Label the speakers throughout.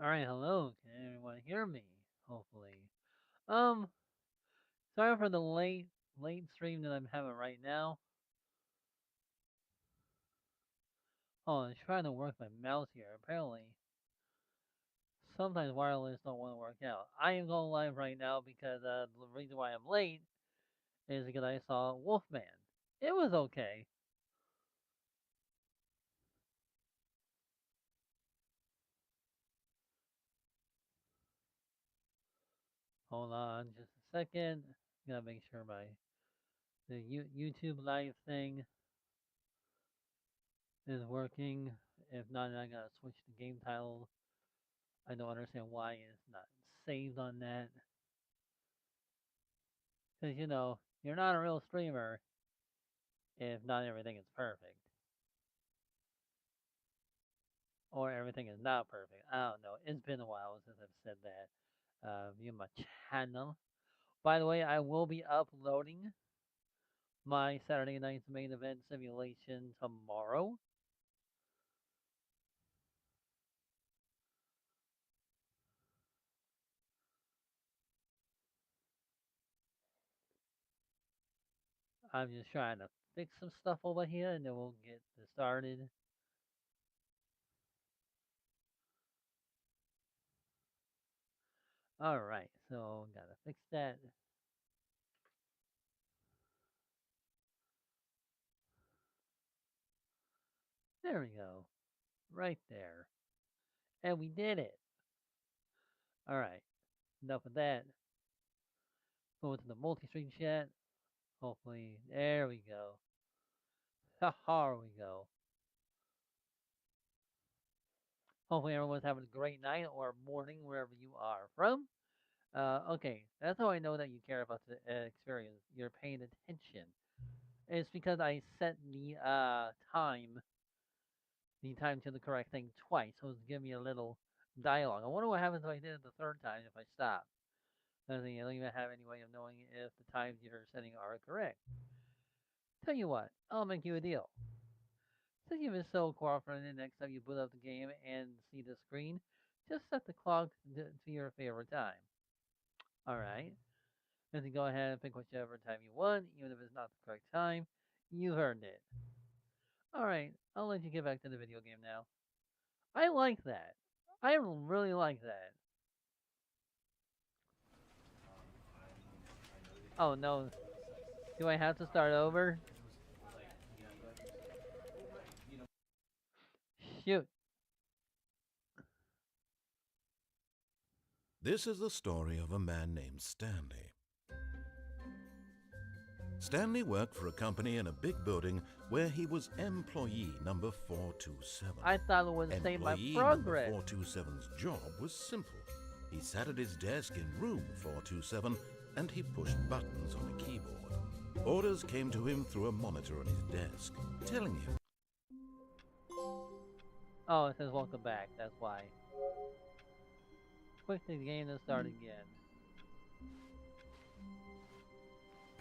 Speaker 1: Alright, hello. Can everyone hear me? Hopefully. Um, Sorry for the late stream that I'm having right now. Oh, I'm trying to work my mouse here. Apparently, sometimes wireless don't want to work out. I am going live right now because the reason why I'm late is because I saw Wolfman. It was okay. Hold on just a second. Gotta make sure my YouTube live thing is working. If not, I gotta switch the game title. I don't understand why it's not saved on that. Because, you're not a real streamer if not everything is perfect. Or everything is not perfect. I don't know. It's been a while since I've said that. View my channel. By the way, I will be uploading my Saturday night's main event simulation tomorrow. I'm just trying to fix some stuff over here and then we'll get this started. Alright, so gotta fix that. There we go. Right there. And we did it. Alright, enough of that. Go to the multi-stream chat. Hopefully, there we go. There we go. Hopefully everyone's having a great night or morning wherever you are from. Okay, that's how I know that you care about the experience. You're paying attention. It's because I set the time to the correct thing twice, so it's giving me a little dialogue. I wonder what happens if I did it the third time if I stop. I don't even have any way of knowing if the times you're setting are correct. Tell you what, I'll make you a deal. Since you've been so cooperative, next time you boot up the game and see the screen, just set the clock to your favorite time. Alright? And then go ahead and pick whichever time you want, even if it's not the correct time. You earned it. Alright, I'll let you get back to the video game now. I like that. I really like that. Oh no. Do I have to start over? Shoot.
Speaker 2: This is the story of a man named Stanley. Stanley worked for a company in a big building where he was employee number 427.
Speaker 1: I thought it would save my
Speaker 2: Employee
Speaker 1: progress.
Speaker 2: number 427's job was simple. He sat at his desk in room 427 and he pushed buttons on a keyboard. Orders came to him through a monitor on his desk, telling him.
Speaker 1: Oh, it says welcome back. That's why. Click the game to start again.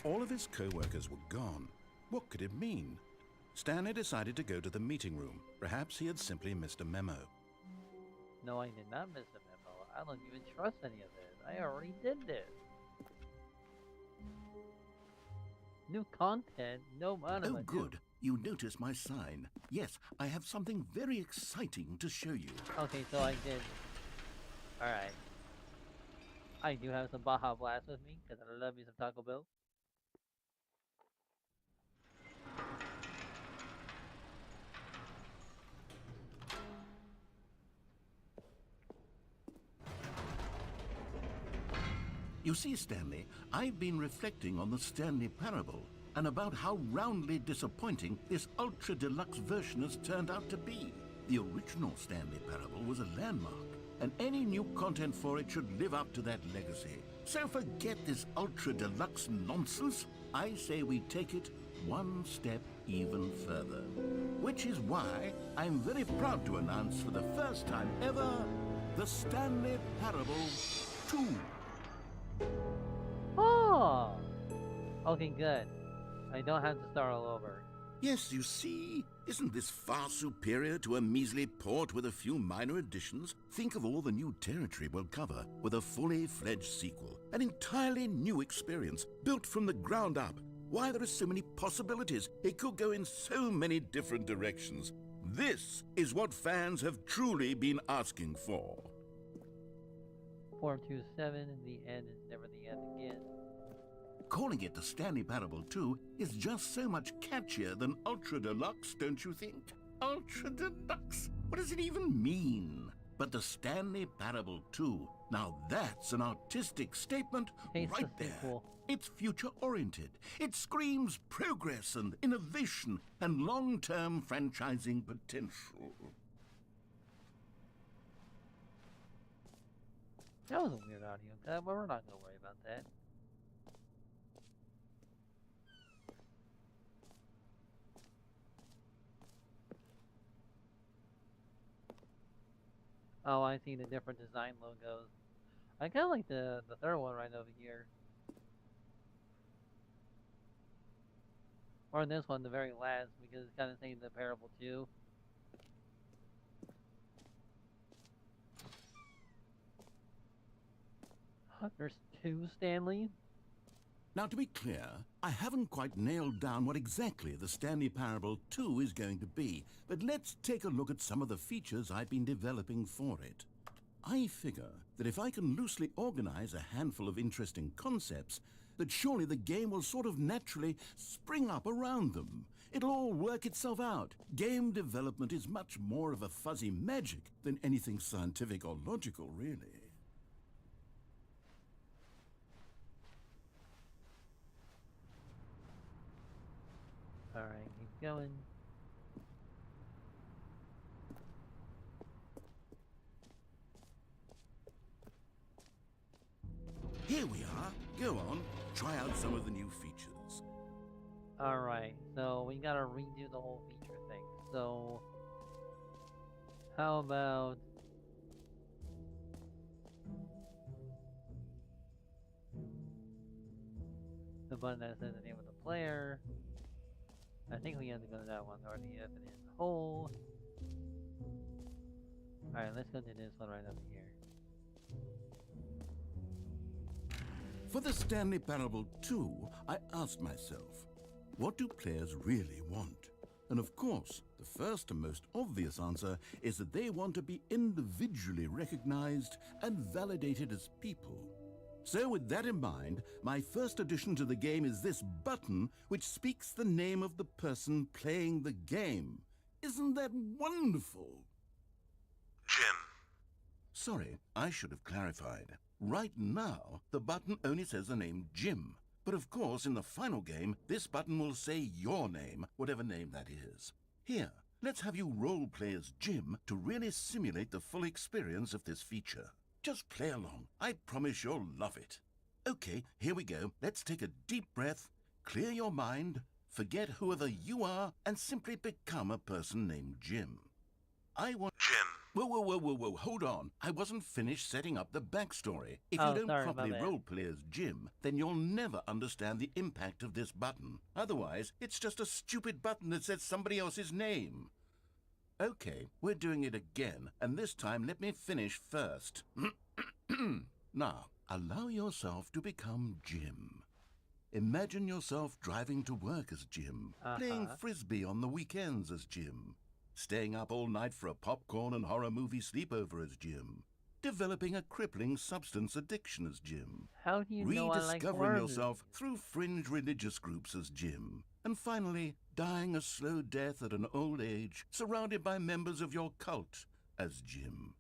Speaker 2: All of his co-workers were gone. What could it mean? Stanley decided to go to the meeting room. Perhaps he had simply missed a memo.
Speaker 1: No, I did not miss the memo. I don't even trust any of this. I already did this. New content? No matter.
Speaker 3: Oh, good. You notice my sign. Yes, I have something very exciting to show you.
Speaker 1: Okay, so I did. Alright. I do have some Baja Blast with me, because I love me some Taco Bell.
Speaker 3: You see, Stanley, I've been reflecting on the Stanley Parable and about how roundly disappointing this ultra-deluxe version has turned out to be. The original Stanley Parable was a landmark, and any new content for it should live up to that legacy. So forget this ultra-deluxe nonsense. I say we take it one step even further. Which is why I'm very proud to announce for the first time ever, the Stanley Parable 2.
Speaker 1: Oh! Okay, good. I don't have to start all over.
Speaker 3: Yes, you see, isn't this far superior to a measly port with a few minor additions? Think of all the new territory we'll cover with a fully fledged sequel. An entirely new experience, built from the ground up. Why, there are so many possibilities. It could go in so many different directions. This is what fans have truly been asking for.
Speaker 1: 427, the end is never the end again.
Speaker 3: Calling it the Stanley Parable 2 is just so much catchier than Ultra Deluxe, don't you think? Ultra Deluxe? What does it even mean? But the Stanley Parable 2, now that's an artistic statement right there. It's future-oriented. It screams progress and innovation and long-term franchising potential.
Speaker 1: That was a weird audio cut, but we're not going to worry about that. Oh, I see the different design logos. I kind of like the third one right over here. Or this one, the very last, because it's kind of saying the Parable 2. There's 2 Stanley.
Speaker 3: Now, to be clear, I haven't quite nailed down what exactly the Stanley Parable 2 is going to be, but let's take a look at some of the features I've been developing for it. I figure that if I can loosely organize a handful of interesting concepts, that surely the game will sort of naturally spring up around them. It'll all work itself out. Game development is much more of a fuzzy magic than anything scientific or logical, really.
Speaker 1: Alright, keep going.
Speaker 3: Here we are. Go on, try out some of the new features.
Speaker 1: Alright, so we gotta redo the whole feature thing. So, how about... the button that says the name of the player. I think we have to go to that one, or the if it is whole. Alright, let's go to this one right over here.
Speaker 3: For the Stanley Parable 2, I asked myself, what do players really want? And of course, the first and most obvious answer is that they want to be individually recognized and validated as people. So with that in mind, my first addition to the game is this button which speaks the name of the person playing the game. Isn't that wonderful?
Speaker 2: Jim.
Speaker 3: Sorry, I should have clarified. Right now, the button only says the name Jim. But of course, in the final game, this button will say your name, whatever name that is. Here, let's have you role-play as Jim to really simulate the full experience of this feature. Just play along. I promise you'll love it. Okay, here we go. Let's take a deep breath, clear your mind, forget whoever you are, and simply become a person named Jim. I want...
Speaker 2: Jim.
Speaker 3: Whoa, hold on. I wasn't finished setting up the backstory. If
Speaker 1: Oh,
Speaker 3: you don't
Speaker 1: sorry,
Speaker 3: properly
Speaker 1: my bad.
Speaker 3: roleplay as Jim, then you'll never understand the impact of this button. Otherwise, it's just a stupid button that says somebody else's name. Okay, we're doing it again, and this time let me finish first. Now, allow yourself to become Jim. Imagine yourself driving to work as Jim, playing frisbee on the weekends as Jim, staying up all night for a popcorn and horror movie sleepover as Jim, developing a crippling substance addiction as Jim,
Speaker 1: How do you know I like
Speaker 3: rediscovering
Speaker 1: worms?
Speaker 3: yourself through fringe religious groups as Jim, and finally dying a slow death at an old age, surrounded by members of your cult as Jim.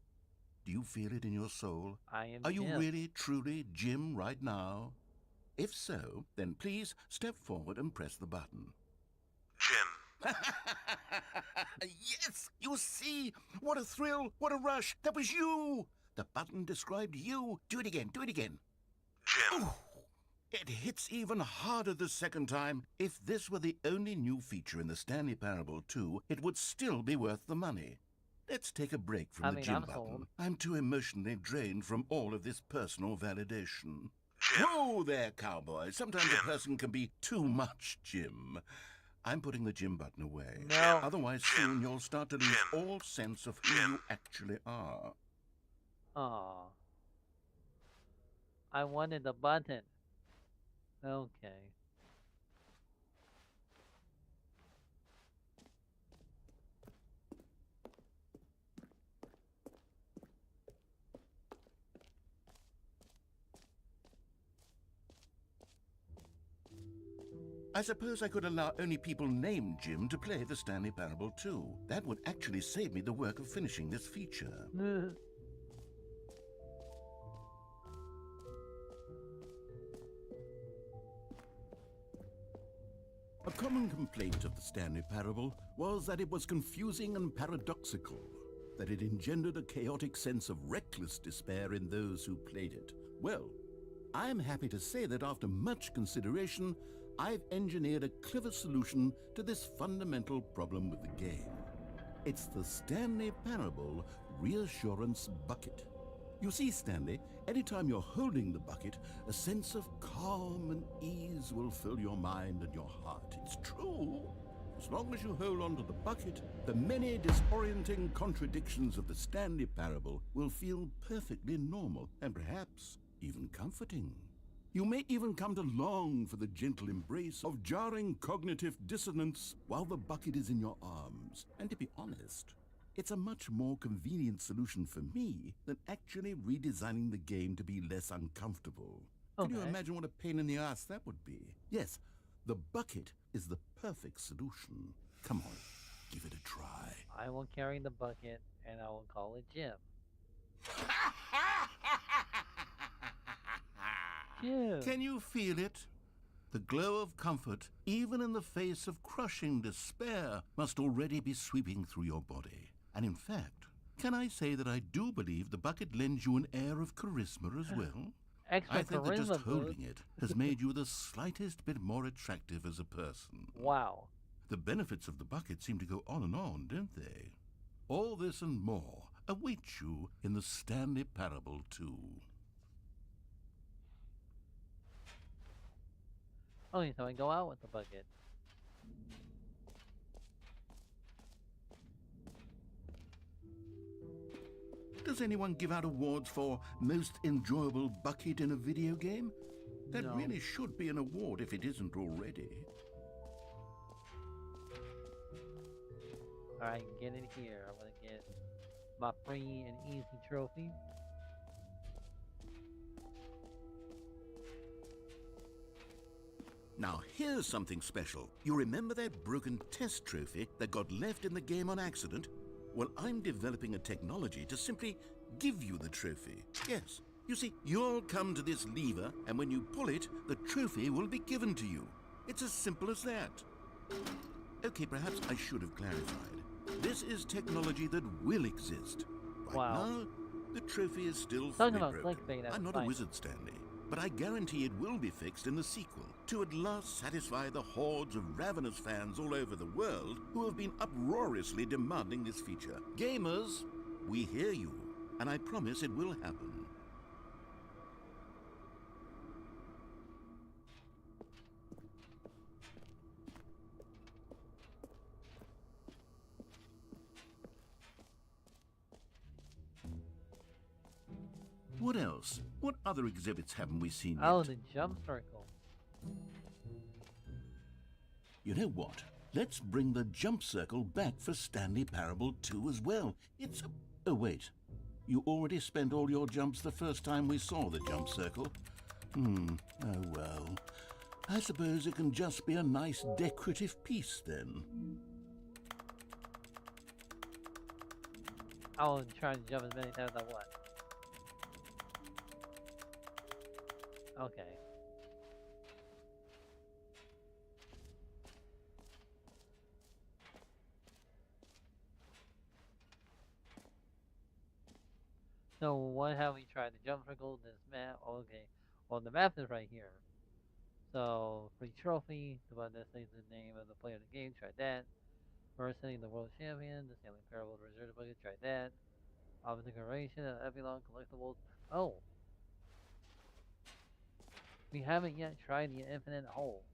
Speaker 3: Do you feel it in your soul?
Speaker 1: I am
Speaker 3: Are you
Speaker 1: Jim.
Speaker 3: really, truly Jim right now? If so, then please step forward and press the button.
Speaker 2: Jim.
Speaker 3: Yes! You see? What a thrill! What a rush! That was you! The button described you. Do it again. Do it again.
Speaker 2: Jim.
Speaker 3: Ooh, it hits even harder the second time. If this were the only new feature in the Stanley Parable 2, it would still be worth the money. Let's take a break from the Jim
Speaker 1: I'm
Speaker 3: button.
Speaker 1: sold.
Speaker 3: I'm too emotionally drained from all of this personal validation.
Speaker 2: Jim.
Speaker 3: Whoa there, cowboy. Sometimes
Speaker 2: Jim.
Speaker 3: a person can be too much, Jim. I'm putting the Jim button away.
Speaker 1: No.
Speaker 3: Otherwise, soon you'll start to lose all sense of who you actually are.
Speaker 1: Aw. I wanted the button. Okay.
Speaker 3: I suppose I could allow only people named Jim to play the Stanley Parable too. That would actually save me the work of finishing this feature. A common complaint of the Stanley Parable was that it was confusing and paradoxical, that it engendered a chaotic sense of reckless despair in those who played it. Well, I'm happy to say that after much consideration, I've engineered a clever solution to this fundamental problem with the game. It's the Stanley Parable Reassurance Bucket. You see, Stanley, anytime you're holding the bucket, a sense of calm and ease will fill your mind and your heart. It's true. As long as you hold on to the bucket, the many disorienting contradictions of the Stanley Parable will feel perfectly normal and perhaps even comforting. You may even come to long for the gentle embrace of jarring cognitive dissonance while the bucket is in your arms. And to be honest, it's a much more convenient solution for me than actually redesigning the game to be less uncomfortable. Can you imagine what a pain in the ass that would be? Yes, the bucket is the perfect solution. Come on, give it a try.
Speaker 1: I will carry the bucket and I will call it Jim. Jim.
Speaker 3: Can you feel it? The glow of comfort, even in the face of crushing despair, must already be sweeping through your body. And in fact, can I say that I do believe the bucket lends you an air of charisma as well?
Speaker 1: Extra
Speaker 3: I think that just
Speaker 1: charisma,
Speaker 3: holding it has made you the slightest bit more attractive as a person.
Speaker 1: Wow.
Speaker 3: The benefits of the bucket seem to go on and on, don't they? All this and more await you in the Stanley Parable 2.
Speaker 1: Okay, so I go out with the bucket.
Speaker 3: Does anyone give out awards for most enjoyable bucket in a video game? That
Speaker 1: No.
Speaker 3: really should be an award if it isn't already.
Speaker 1: Alright, get in here. I'm gonna get my free and easy trophy.
Speaker 3: Now here's something special. You remember that broken test trophy that got left in the game on accident? Well, I'm developing a technology to simply give you the trophy. Yes, you see, you'll come to this lever, and when you pull it, the trophy will be given to you. It's as simple as that. Okay, perhaps I should have clarified. This is technology that will exist. Right
Speaker 1: Wow.
Speaker 3: now, the trophy is still
Speaker 1: Talking
Speaker 3: fully
Speaker 1: about
Speaker 3: broken.
Speaker 1: clickbait, that's
Speaker 3: I'm not
Speaker 1: fine.
Speaker 3: a wizard, Stanley, but I guarantee it will be fixed in the sequel to at last satisfy the hordes of ravenous fans all over the world who have been uproariously demanding this feature. Gamers, we hear you, and I promise it will happen. What else? What other exhibits haven't we seen yet?
Speaker 1: Oh, the jump circle.
Speaker 3: You know what? Let's bring the jump circle back for Stanley Parable 2 as well. It's a... Oh, wait. You already spent all your jumps the first time we saw the jump circle. Oh well. I suppose it can just be a nice decorative piece then.
Speaker 1: I'll try to jump as many times as I want. Okay. So what have we tried? The jump circle, this map. Okay. Well, the map is right here. So free trophy. But this is the name of the player of the game. Try that. First hitting the world champion. The Stanley Parable Reserve Bucket. Try that. Offer decoration. Epilogue collectibles. Oh. We haven't yet tried the infinite hole.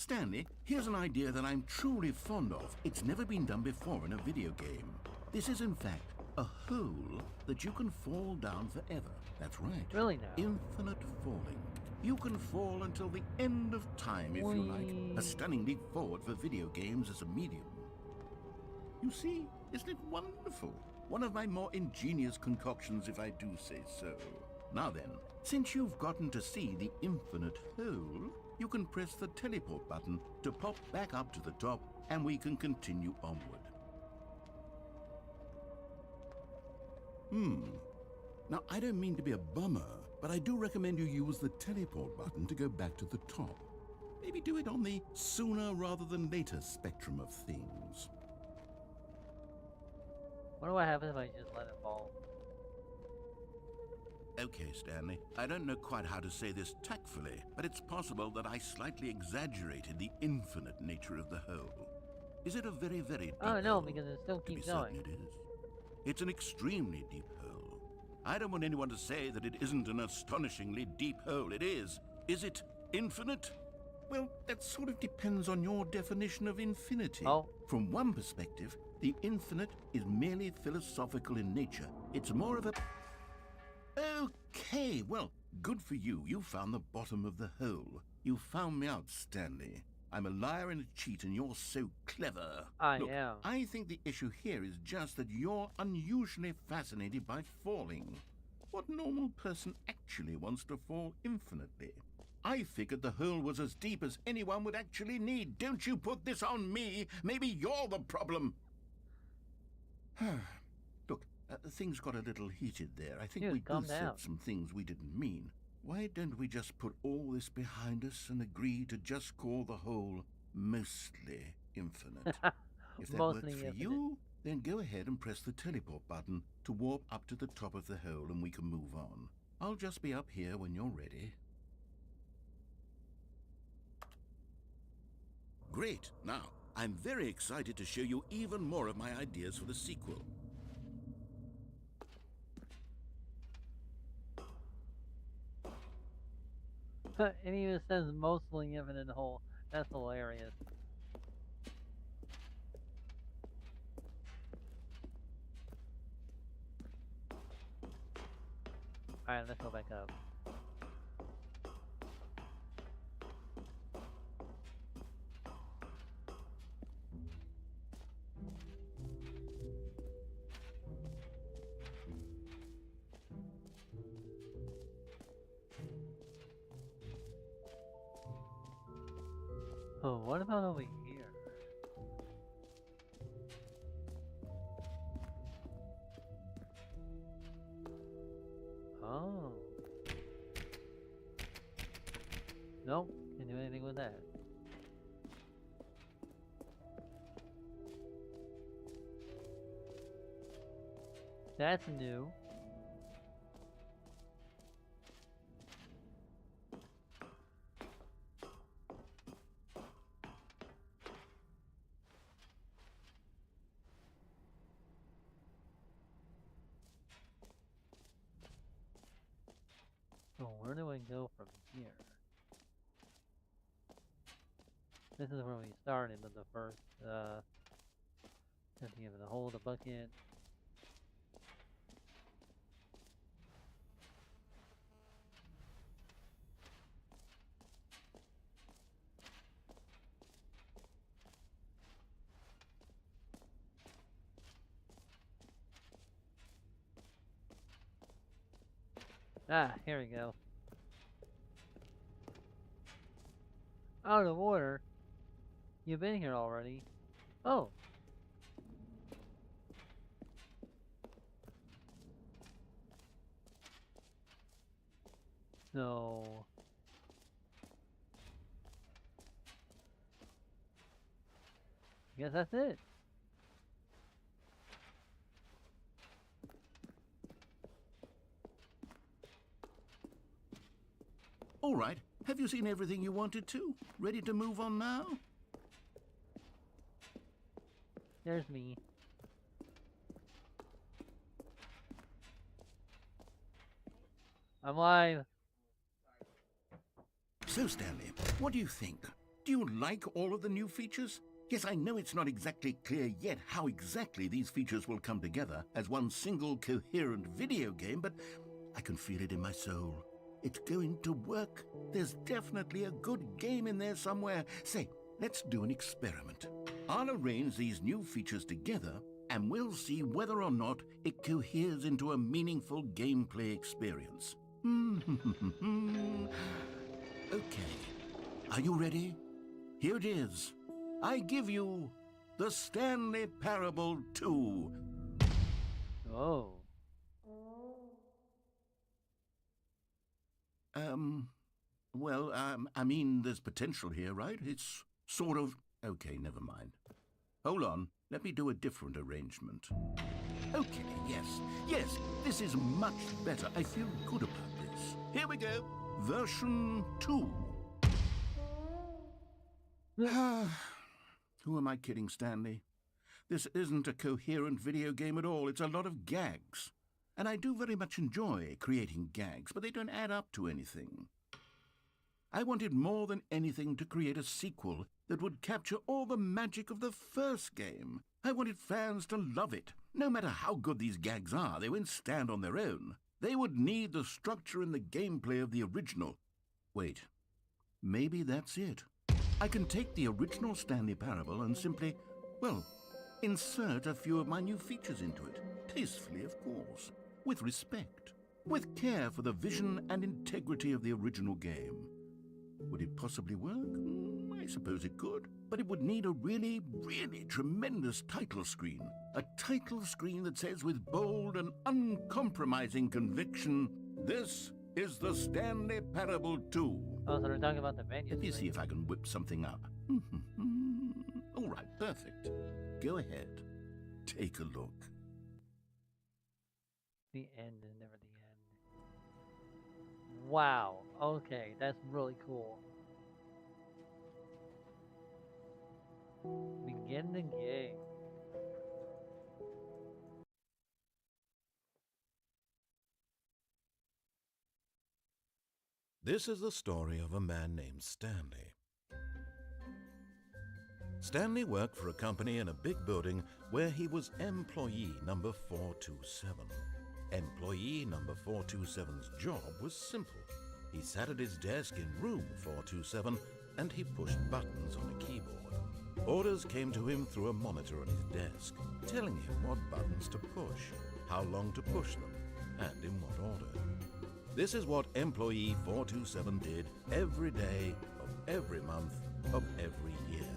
Speaker 3: Stanley, here's an idea that I'm truly fond of. It's never been done before in a video game. This is, in fact, a hole that you can fall down forever. That's right.
Speaker 1: Really now?
Speaker 3: Infinite falling. You can fall until the end of time, if you like. A stunning leap forward for video games as a medium. You see, isn't it wonderful? One of my more ingenious concoctions, if I do say so. Now then, since you've gotten to see the infinite hole, you can press the teleport button to pop back up to the top, and we can continue onward. Now, I don't mean to be a bummer, but I do recommend you use the teleport button to go back to the top. Maybe do it on the sooner rather than later spectrum of things.
Speaker 1: What do I have if I just let it fall?
Speaker 3: Okay, Stanley, I don't know quite how to say this tactfully, but it's possible that I slightly exaggerated the infinite nature of the hole. Is it a very, very deep
Speaker 1: Oh no,
Speaker 3: hole?
Speaker 1: because it still
Speaker 3: To be
Speaker 1: keeps
Speaker 3: certain
Speaker 1: going.
Speaker 3: it is. It's an extremely deep hole. I don't want anyone to say that it isn't an astonishingly deep hole. It is. Is it infinite? Well, that sort of depends on your definition of infinity.
Speaker 1: Oh.
Speaker 3: From one perspective, the infinite is merely philosophical in nature. It's more of a... Okay, well, good for you. You found the bottom of the hole. You found me out, Stanley. I'm a liar and a cheat, and you're so clever.
Speaker 1: I
Speaker 3: Look,
Speaker 1: am.
Speaker 3: I think the issue here is just that you're unusually fascinated by falling. What normal person actually wants to fall infinitely? I figured the hole was as deep as anyone would actually need. Don't you put this on me. Maybe you're the problem. Look, things got a little heated there. I think
Speaker 1: Dude,
Speaker 3: we
Speaker 1: calm
Speaker 3: both
Speaker 1: down.
Speaker 3: said some things we didn't mean. Why don't we just put all this behind us and agree to just call the hole mostly infinite? If that works
Speaker 1: Mostly
Speaker 3: for
Speaker 1: infinite.
Speaker 3: you, then go ahead and press the teleport button to warp up to the top of the hole and we can move on. I'll just be up here when you're ready. Great. Now, I'm very excited to show you even more of my ideas for the sequel.
Speaker 1: It even says mostly infinite hole. That's hilarious. Alright, let's go back up. Oh, what about over here? Oh. Nope, can't do anything with that. That's new. So where do I go from here? This is where we started with the first, have to give it a hold, a bucket. Ah, here we go. Out of order. You've been here already. Oh. No. Guess that's it.
Speaker 3: All right, have you seen everything you wanted to? Ready to move on now?
Speaker 1: There's me. I'm live.
Speaker 3: So, Stanley, what do you think? Do you like all of the new features? Yes, I know it's not exactly clear yet how exactly these features will come together as one single coherent video game, but I can feel it in my soul. It's going to work. There's definitely a good game in there somewhere. Say, let's do an experiment. I'll arrange these new features together, and we'll see whether or not it coheres into a meaningful gameplay experience. Okay. Are you ready? Here it is. I give you the Stanley Parable 2.
Speaker 1: Oh.
Speaker 3: I mean, there's potential here, right? It's sort of... Okay, never mind. Hold on. Let me do a different arrangement. Okay, yes, this is much better. I feel good about this. Here we go. Version 2. Who am I kidding, Stanley? This isn't a coherent video game at all. It's a lot of gags. And I do very much enjoy creating gags, but they don't add up to anything. I wanted more than anything to create a sequel that would capture all the magic of the first game. I wanted fans to love it. No matter how good these gags are, they won't stand on their own. They would need the structure and the gameplay of the original. Wait, maybe that's it. I can take the original Stanley Parable and simply, well, insert a few of my new features into it. Tastefully, of course. With respect. With care for the vision and integrity of the original game. Would it possibly work? I suppose it could. But it would need a really, really tremendous title screen. A title screen that says with bold and uncompromising conviction, "This is the Stanley Parable 2.
Speaker 1: Oh, so they're talking about the menu.
Speaker 3: Let me see if I can whip something up. All right, perfect. Go ahead. Take a look.
Speaker 1: The end is never the end. Wow. Okay, that's really cool. Begin the game.
Speaker 2: This is the story of a man named Stanley. Stanley worked for a company in a big building where he was employee number 427. Employee number 427's job was simple. He sat at his desk in room 427 and he pushed buttons on a keyboard. Orders came to him through a monitor on his desk, telling him what buttons to push, how long to push them, and in what order. This is what employee 427 did every day of every month of every year.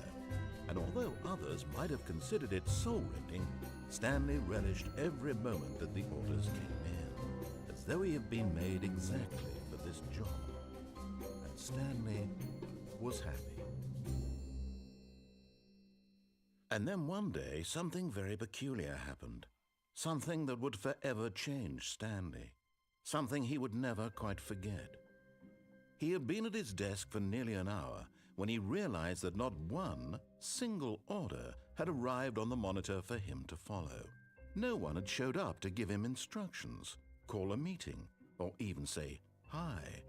Speaker 2: And although others might have considered it soul-rending, Stanley relished every moment that the orders came in, as though he had been made exactly for this job. And Stanley was happy. And then one day, something very peculiar happened. Something that would forever change Stanley. Something he would never quite forget. He had been at his desk for nearly an hour when he realized that not one single order had arrived on the monitor for him to follow. No one had showed up to give him instructions, call a meeting, or even say hi.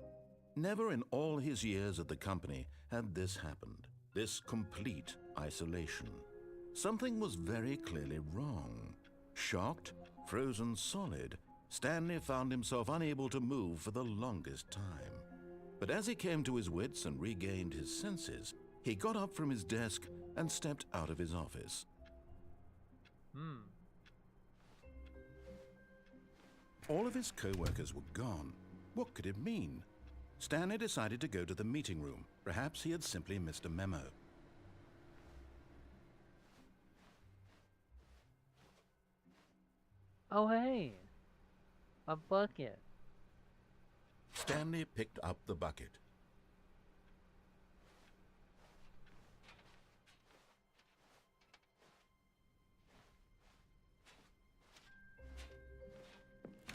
Speaker 2: Never in all his years at the company had this happened, this complete isolation. Something was very clearly wrong. Shocked, frozen solid, Stanley found himself unable to move for the longest time. But as he came to his wits and regained his senses, he got up from his desk and stepped out of his office. All of his co-workers were gone. What could it mean? Stanley decided to go to the meeting room. Perhaps he had simply missed a memo.
Speaker 1: Oh, hey. A bucket.
Speaker 2: Stanley picked up the bucket.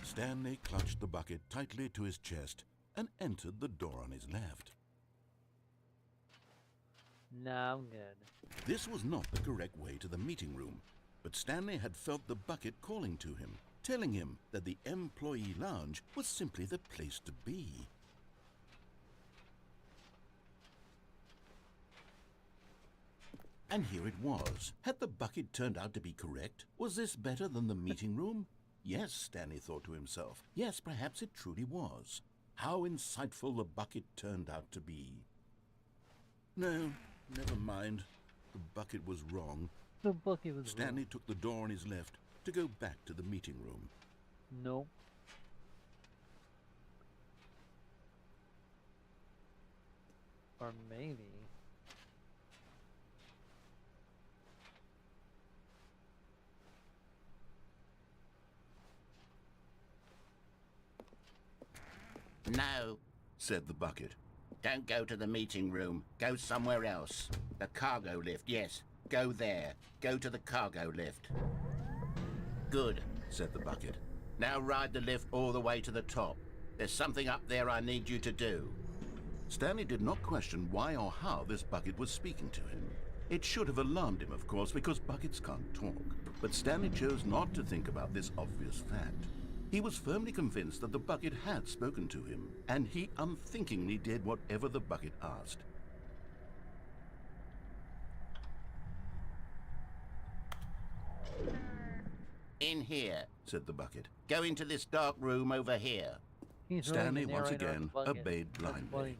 Speaker 2: Stanley clutched the bucket tightly to his chest and entered the door on his left.
Speaker 1: Now I'm good.
Speaker 2: This was not the correct way to the meeting room, but Stanley had felt the bucket calling to him, telling him that the employee lounge was simply the place to be.
Speaker 3: And here it was. Had the bucket turned out to be correct? Was this better than the meeting room? Yes, Stanley thought to himself. Yes, perhaps it truly was. How insightful the bucket turned out to be. No, never mind. The bucket was wrong.
Speaker 1: The bucket was
Speaker 3: Stanley took the door on his left to go back to the meeting room.
Speaker 1: Nope. Or maybe.
Speaker 3: No, said the bucket. Don't go to the meeting room. Go somewhere else. The cargo lift, yes. Go there. Go to the cargo lift. Good, said the bucket. Now ride the lift all the way to the top. There's something up there I need you to do. Stanley did not question why or how this bucket was speaking to him. It should have alarmed him, of course, because buckets can't talk. But Stanley chose not to think about this obvious fact. He was firmly convinced that the bucket had spoken to him, and he unthinkingly did whatever the bucket asked. In here, said the bucket. Go into this dark room over here. Stanley once again obeyed blindly.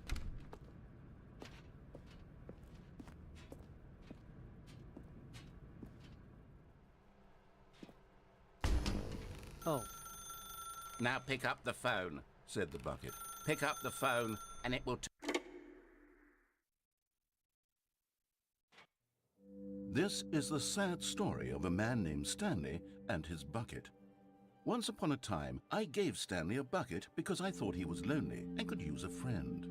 Speaker 1: Oh.
Speaker 3: Now pick up the phone, said the bucket. Pick up the phone and it will... This is the sad story of a man named Stanley and his bucket. Once upon a time, I gave Stanley a bucket because I thought he was lonely and could use a friend.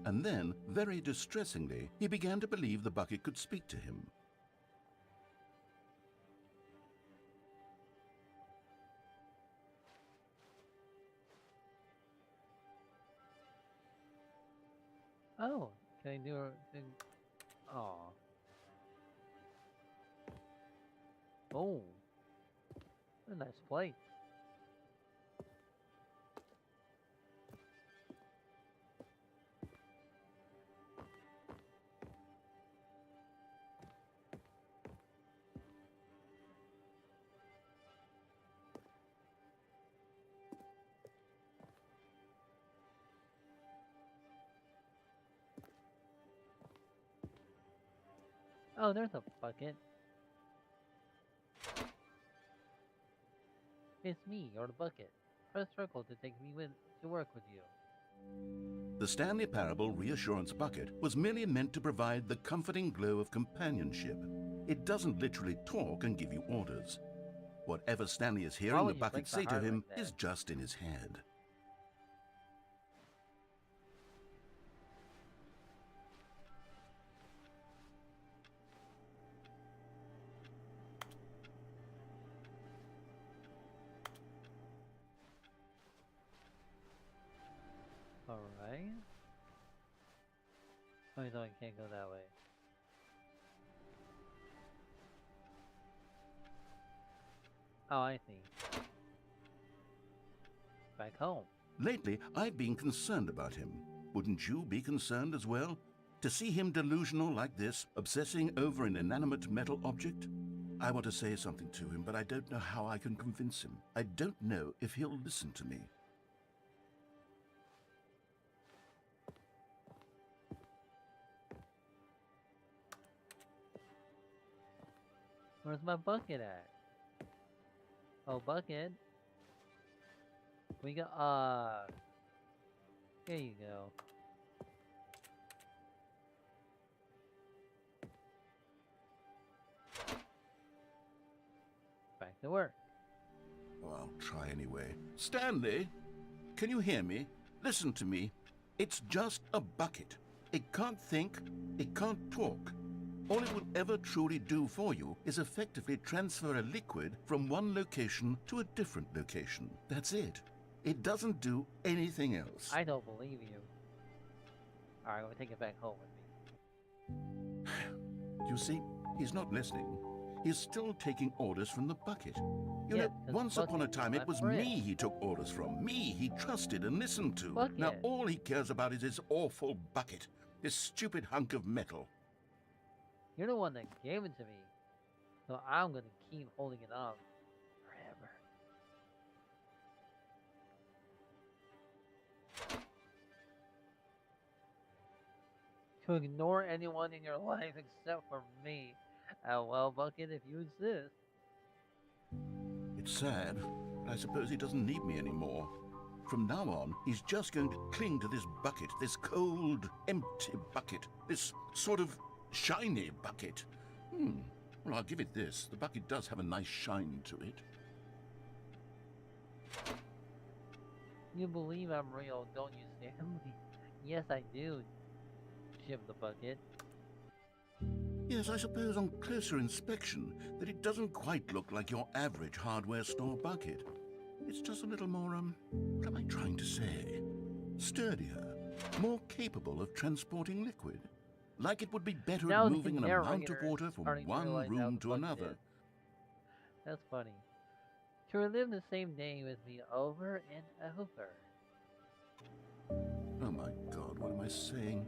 Speaker 3: And then, very distressingly, he began to believe the bucket could speak to him.
Speaker 1: Oh, can I do a thing? Oh. Oh. A nice plate. Oh, there's a bucket. It's me, or the bucket. Press circle to take me to work with you.
Speaker 3: The Stanley Parable Reassurance Bucket was merely meant to provide the comforting glow of companionship. It doesn't literally talk and give you orders. Whatever Stanley is hearing the bucket say to him is just in his head.
Speaker 1: Alright. Oh, no, I can't go that way. Oh, I see. Back home.
Speaker 3: Lately, I've been concerned about him. Wouldn't you be concerned as well? To see him delusional like this, obsessing over an inanimate metal object? I want to say something to him, but I don't know how I can convince him. I don't know if he'll listen to me.
Speaker 1: Where's my bucket at? Oh, bucket. We got, here you go. Back to work.
Speaker 3: Oh, I'll try anyway. Stanley, can you hear me? Listen to me. It's just a bucket. It can't think, it can't talk. All it will ever truly do for you is effectively transfer a liquid from one location to a different location. That's it. It doesn't do anything else.
Speaker 1: I don't believe you. Alright, I'm gonna take it back home with me.
Speaker 3: You see, he's not listening. He's still taking orders from the bucket. You know, once upon a time it was me he took orders from. Me he trusted and listened to.
Speaker 1: Bucket.
Speaker 3: Now all he cares about is his awful bucket. This stupid hunk of metal.
Speaker 1: You're the one that gave it to me. So I'm gonna keep holding it on forever. To ignore anyone in your life except for me. Well, Bucket, if you insist.
Speaker 3: It's sad, but I suppose he doesn't need me anymore. From now on, he's just going to cling to this bucket, this cold, empty bucket, this sort of shiny bucket. Well, I'll give it this. The bucket does have a nice shine to it.
Speaker 1: You believe I'm real, don't you, Stanley? Yes, I do, Jim the Bucket.
Speaker 3: Yes, I suppose on closer inspection that it doesn't quite look like your average hardware store bucket. It's just a little more, what am I trying to say? Sturdier, more capable of transporting liquid. Like it would be better
Speaker 1: Now
Speaker 3: at
Speaker 1: the
Speaker 3: moving an amount of
Speaker 1: narrator
Speaker 3: water
Speaker 1: is
Speaker 3: from
Speaker 1: starting to
Speaker 3: one
Speaker 1: realize how
Speaker 3: room
Speaker 1: the
Speaker 3: to
Speaker 1: Bucket
Speaker 3: another.
Speaker 1: is. That's funny. To relive the same day with me over and over.
Speaker 3: Oh my God, what am I saying?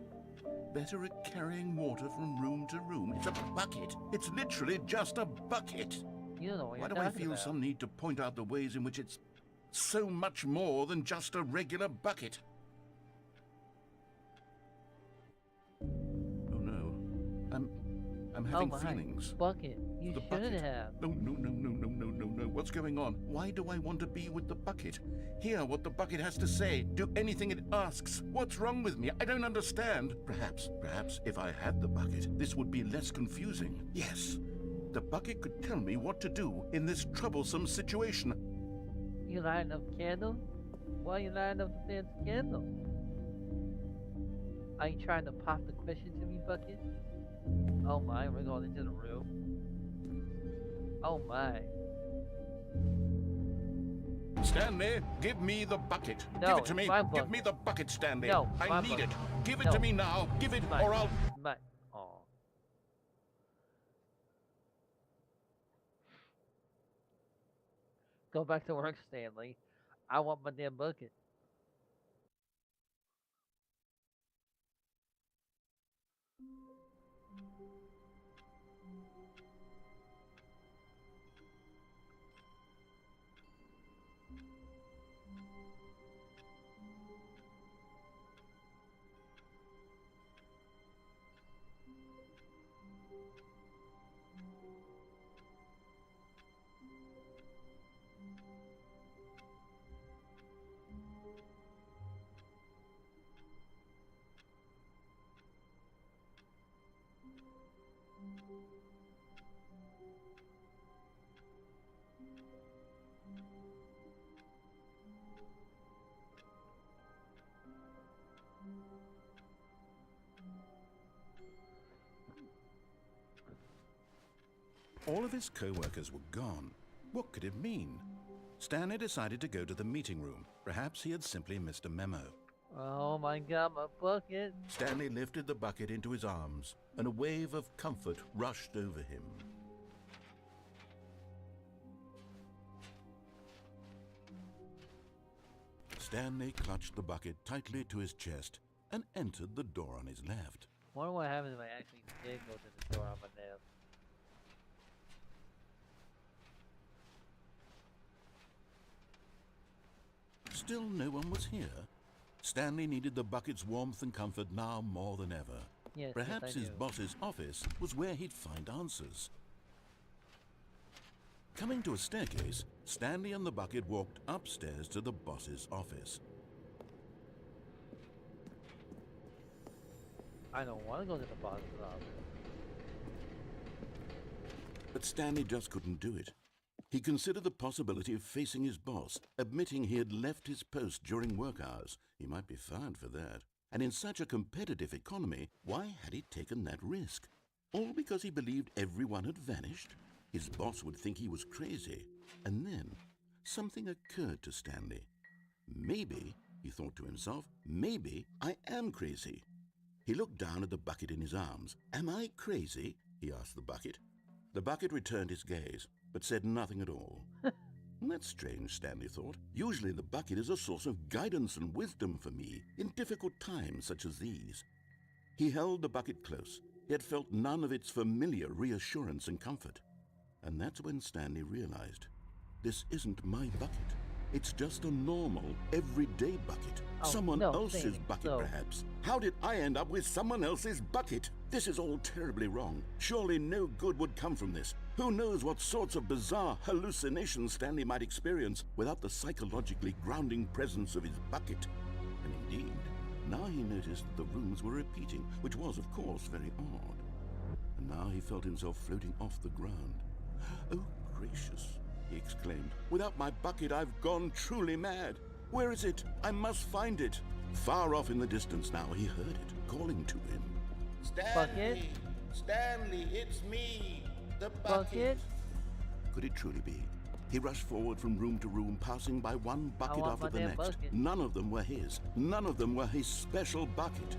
Speaker 3: Better at carrying water from room to room. It's a bucket. It's literally just a bucket.
Speaker 1: You don't know what
Speaker 3: Why
Speaker 1: you're
Speaker 3: do I
Speaker 1: talking
Speaker 3: feel
Speaker 1: about.
Speaker 3: some need to point out the ways in which it's so much more than just a regular bucket? Oh no. I'm having feelings.
Speaker 1: Bucket, you
Speaker 3: The
Speaker 1: shouldn't
Speaker 3: bucket.
Speaker 1: have.
Speaker 3: No. What's going on? Why do I want to be with the bucket? Hear what the bucket has to say. Do anything it asks. What's wrong with me? I don't understand. Perhaps if I had the bucket, this would be less confusing. Yes. The bucket could tell me what to do in this troublesome situation.
Speaker 1: You lighting up candle? Why you lighting up the fancy candle? Are you trying to pop the question to me, Bucket? Oh my, we're going into the room. Oh my.
Speaker 3: Stanley, give me the bucket.
Speaker 1: No,
Speaker 3: give it to
Speaker 1: it's
Speaker 3: me.
Speaker 1: my
Speaker 3: Give
Speaker 1: bucket.
Speaker 3: me the bucket, Stanley.
Speaker 1: No,
Speaker 3: I
Speaker 1: my
Speaker 3: need
Speaker 1: bucket.
Speaker 3: it. Give it
Speaker 1: No.
Speaker 3: to me now. Give it,
Speaker 1: My,
Speaker 3: or I'll...
Speaker 1: my, oh. Go back to work, Stanley. I want my damn bucket.
Speaker 2: All of his co-workers were gone. What could it mean? Stanley decided to go to the meeting room. Perhaps he had simply missed a memo.
Speaker 1: Oh my god, my bucket.
Speaker 3: Stanley lifted the bucket into his arms, and a wave of comfort rushed over him.
Speaker 2: Stanley clutched the bucket tightly to his chest and entered the door on his left.
Speaker 1: Wonder what happens if I actually did go to the door on my left.
Speaker 2: Still no one was here. Stanley needed the bucket's warmth and comfort now more than ever.
Speaker 1: Yes,
Speaker 2: Perhaps
Speaker 1: yes, I
Speaker 2: his
Speaker 1: do.
Speaker 2: boss's office was where he'd find answers. Coming to a staircase, Stanley and the bucket walked upstairs to the boss's office.
Speaker 1: I don't want to go to the boss's office.
Speaker 2: But Stanley just couldn't do it. He considered the possibility of facing his boss, admitting he had left his post during work hours. He might be fired for that. And in such a competitive economy, why had he taken that risk? All because he believed everyone had vanished? His boss would think he was crazy. And then something occurred to Stanley. Maybe, he thought to himself, maybe I am crazy. He looked down at the bucket in his arms. Am I crazy? He asked the bucket. The bucket returned his gaze, but said nothing at all. That's strange, Stanley thought. Usually the bucket is a source of guidance and wisdom for me in difficult times such as these. He held the bucket close
Speaker 3: yet felt none of its familiar reassurance and comfort. And that's when Stanley realized, this isn't my bucket. It's just a normal, everyday bucket.
Speaker 1: Oh,
Speaker 3: Someone
Speaker 1: no,
Speaker 3: else's
Speaker 1: Stanley,
Speaker 3: bucket,
Speaker 1: so-
Speaker 3: perhaps. How did I end up with someone else's bucket? This is all terribly wrong. Surely no good would come from this. Who knows what sorts of bizarre hallucinations Stanley might experience without the psychologically grounding presence of his bucket. And indeed, now he noticed that the rooms were repeating, which was, of course, very odd. And now he felt himself floating off the ground. Oh, gracious, he exclaimed. Without my bucket, I've gone truly mad. Where is it? I must find it. Far off in the distance now, he heard it, calling to him.
Speaker 1: Bucket?
Speaker 3: Stanley, it's me, the
Speaker 1: Bucket?
Speaker 3: Could it truly be? He rushed forward from room to room, passing by one bucket
Speaker 1: want
Speaker 3: after
Speaker 1: my
Speaker 3: the
Speaker 1: damn
Speaker 3: next.
Speaker 1: bucket.
Speaker 3: None of them were his. None of them were his special bucket.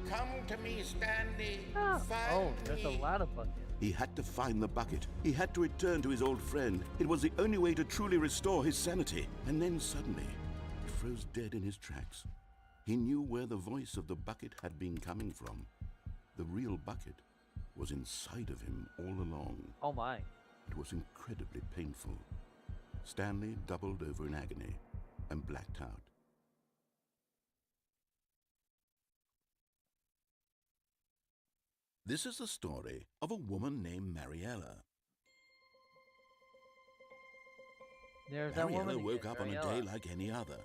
Speaker 4: Come to me, Stanley.
Speaker 1: Oh,
Speaker 4: Find
Speaker 1: there's a
Speaker 4: me.
Speaker 1: lot of buckets.
Speaker 3: He had to find the bucket. He had to return to his old friend. It was the only way to truly restore his sanity. And then suddenly, he froze dead in his tracks. He knew where the voice of the bucket had been coming from. The real bucket was inside of him all along.
Speaker 1: Oh my.
Speaker 3: It was incredibly painful. Stanley doubled over in agony and blacked out. This is the story of a woman named Mariella.
Speaker 1: There's that woman
Speaker 3: Mariella woke
Speaker 1: again,
Speaker 3: up on a
Speaker 1: Mariella.
Speaker 3: day like any other.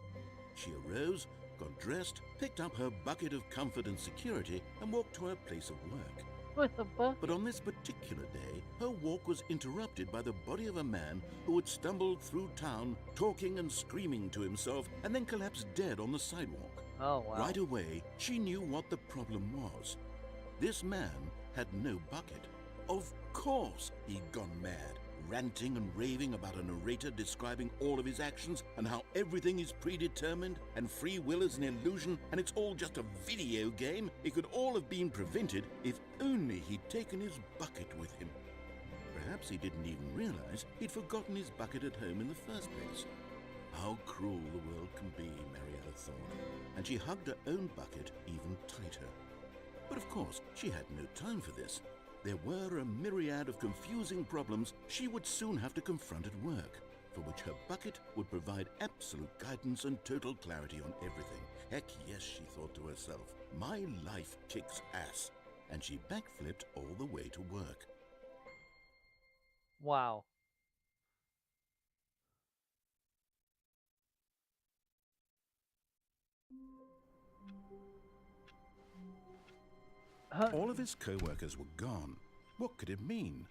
Speaker 3: She arose, got dressed, picked up her bucket of comfort and security, and walked to her place of work.
Speaker 1: With the bucket.
Speaker 3: But on this particular day, her walk was interrupted by the body of a man who had stumbled through town, talking and screaming to himself, and then collapsed dead on the sidewalk.
Speaker 1: Oh wow.
Speaker 3: Right away, she knew what the problem was. This man had no bucket. Of course he'd gone mad, ranting and raving about a narrator describing all of his actions and how everything is predetermined and free will is an illusion and it's all just a video game. It could all have been prevented if only he'd taken his bucket with him. Perhaps he didn't even realize he'd forgotten his bucket at home in the first place. How cruel the world can be, Mariella thought, and she hugged her own bucket even tighter. But of course, she had no time for this. There were a myriad of confusing problems she would soon have to confront at work, for which her bucket would provide absolute guidance and total clarity on everything. Heck yes, she thought to herself, my life kicks ass. And she backflipped all the way to work.
Speaker 1: Wow.
Speaker 3: All of his co-workers were gone. What could it mean?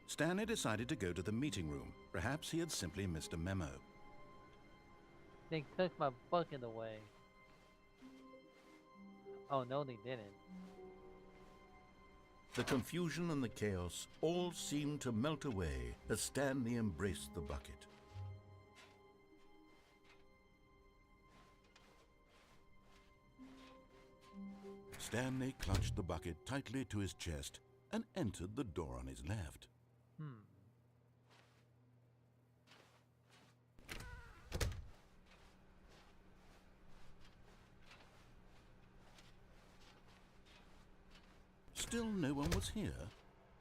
Speaker 3: Stanley decided to go to the meeting room. Perhaps he had simply missed a memo.
Speaker 1: They took my bucket away. Oh no, they didn't.
Speaker 3: The confusion and the chaos all seemed to melt away as Stanley embraced the bucket. Stanley clutched the bucket tightly to his chest and entered the door on his left. Still no one was here.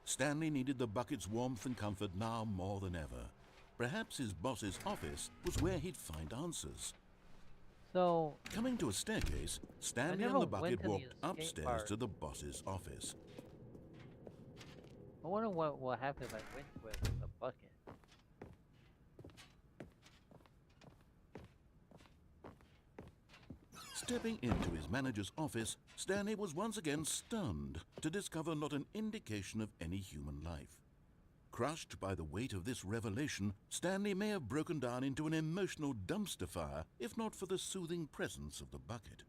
Speaker 3: Stanley needed the bucket's warmth and comfort now more than ever. Perhaps his boss's office was where he'd find answers.
Speaker 1: So
Speaker 3: Coming to a staircase, Stanley
Speaker 1: never
Speaker 3: and the
Speaker 1: went
Speaker 3: bucket
Speaker 1: to the
Speaker 3: walked
Speaker 1: escape
Speaker 3: upstairs
Speaker 1: part.
Speaker 3: to the boss's office.
Speaker 1: I wonder what happened if I went with the bucket.
Speaker 3: Stepping into his manager's office, Stanley was once again stunned to discover not an indication of any human life. Crushed by the weight of this revelation, Stanley may have broken down into an emotional dumpster fire if not for the soothing presence of the bucket.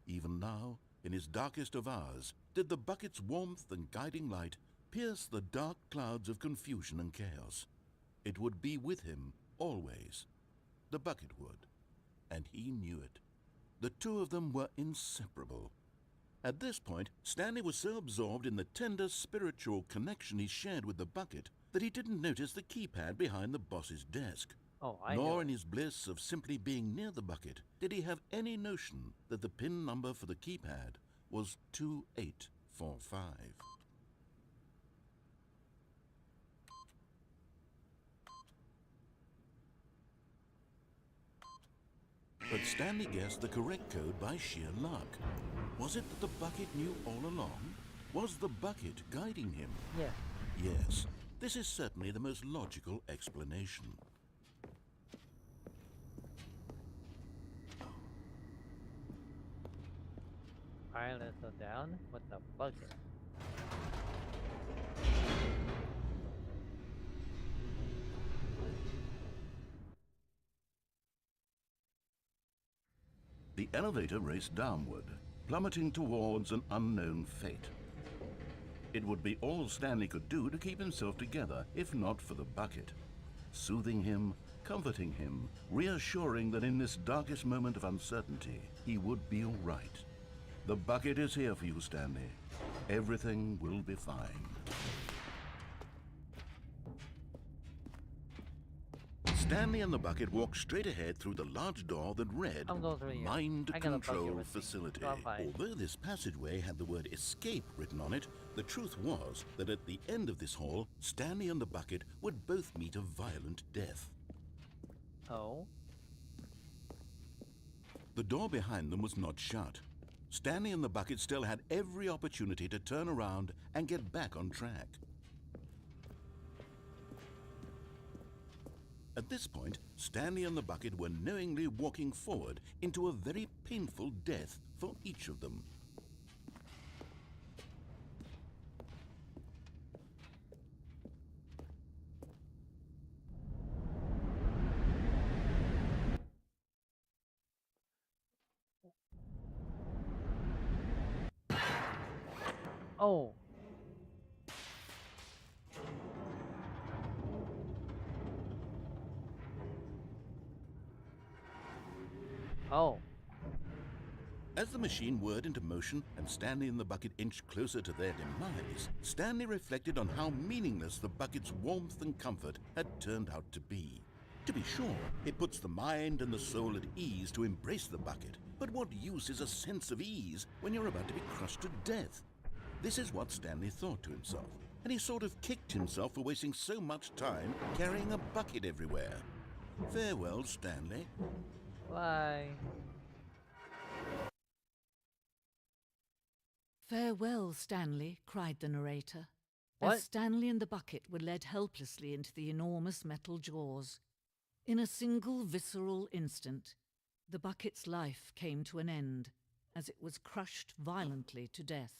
Speaker 3: Even now, in his darkest of hours, did the bucket's warmth and guiding light pierce the dark clouds of confusion and chaos. It would be with him always. The bucket would, and he knew it. The two of them were inseparable. At this point, Stanley was so absorbed in the tender spiritual connection he shared with the bucket that he didn't notice the keypad behind the boss's desk.
Speaker 1: Oh, I
Speaker 3: Nor
Speaker 1: know.
Speaker 3: in his bliss of simply being near the bucket did he have any notion that the PIN number for the keypad was 2845.
Speaker 2: But Stanley guessed the correct code by sheer luck. Was it that the bucket knew all along? Was the bucket guiding him?
Speaker 1: Yeah.
Speaker 2: Yes, this is certainly the most logical explanation.
Speaker 1: Alright, let's go down with the bucket.
Speaker 3: The elevator raced downward, plummeting towards an unknown fate. It would be all Stanley could do to keep himself together, if not for the bucket. Soothing him, comforting him, reassuring that in this darkest moment of uncertainty, he would be all right. The bucket is here for you, Stanley. Everything will be fine.
Speaker 2: Stanley and the bucket walked straight ahead through the large door that read
Speaker 1: I'm going through here.
Speaker 2: Mind
Speaker 1: I got a bucket
Speaker 2: Control
Speaker 1: with me,
Speaker 2: Facility.
Speaker 1: so I'm fine.
Speaker 2: Although this passageway had the word escape written on it, the truth was that at the end of this hall, Stanley and the bucket would both meet a violent death.
Speaker 1: Oh.
Speaker 2: The door behind them was not shut. Stanley and the bucket still had every opportunity to turn around and get back on track. At this point, Stanley and the bucket were knowingly walking forward into a very painful death for each of them.
Speaker 1: Oh. Oh.
Speaker 2: As the machine whirred into motion and Stanley and the bucket inched closer to their demise, Stanley reflected on how meaningless the bucket's warmth and comfort had turned out to be. To be sure, it puts the mind and the soul at ease to embrace the bucket, but what use is a sense of ease when you're about to be crushed to death? This is what Stanley thought to himself, and he sort of kicked himself for wasting so much time carrying a bucket everywhere. Farewell, Stanley.
Speaker 1: Bye.
Speaker 5: "Farewell, Stanley," cried the narrator,
Speaker 1: What?
Speaker 5: as Stanley and the bucket were led helplessly into the enormous metal jaws. In a single visceral instant, the bucket's life came to an end as it was crushed violently to death.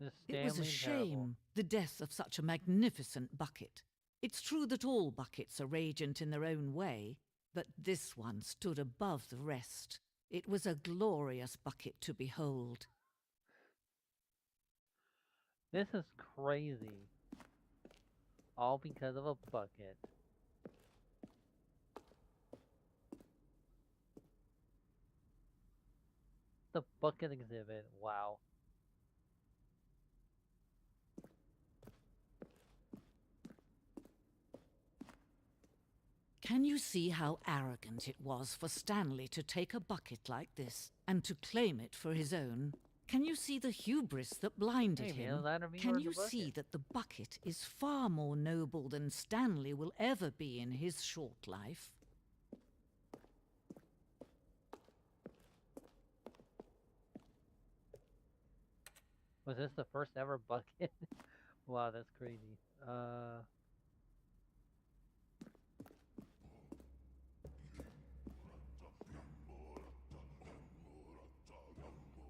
Speaker 1: This
Speaker 5: It was a
Speaker 1: Stanley's terrible.
Speaker 5: shame, the death of such a magnificent bucket. It's true that all buckets are radiant in their own way, but this one stood above the rest. It was a glorious bucket to behold.
Speaker 1: This is crazy. All because of a bucket. The bucket exhibit. Wow.
Speaker 5: Can you see how arrogant it was for Stanley to take a bucket like this and to claim it for his own? Can you see the hubris that blinded
Speaker 1: Hey, man,
Speaker 5: him?
Speaker 1: let me
Speaker 5: Can
Speaker 1: wear
Speaker 5: you
Speaker 1: the
Speaker 5: see
Speaker 1: bucket.
Speaker 5: that the bucket is far more noble than Stanley will ever be in his short life?
Speaker 1: Was this the first ever bucket? Wow, that's crazy.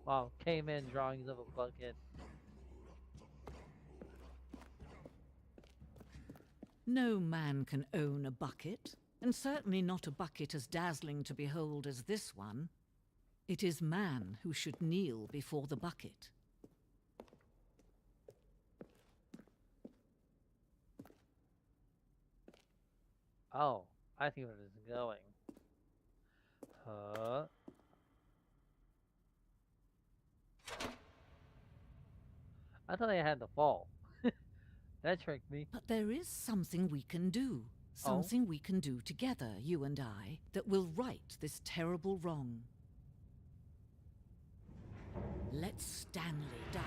Speaker 1: Wow, caveman drawings of a bucket.
Speaker 5: No man can own a bucket, and certainly not a bucket as dazzling to behold as this one. It is man who should kneel before the bucket.
Speaker 1: Oh, I see where this is going. Huh? I thought I had to fall. That tricked me.
Speaker 5: But there is something we can do. Something we can do together, you and I, that will right this terrible wrong. Let Stanley die.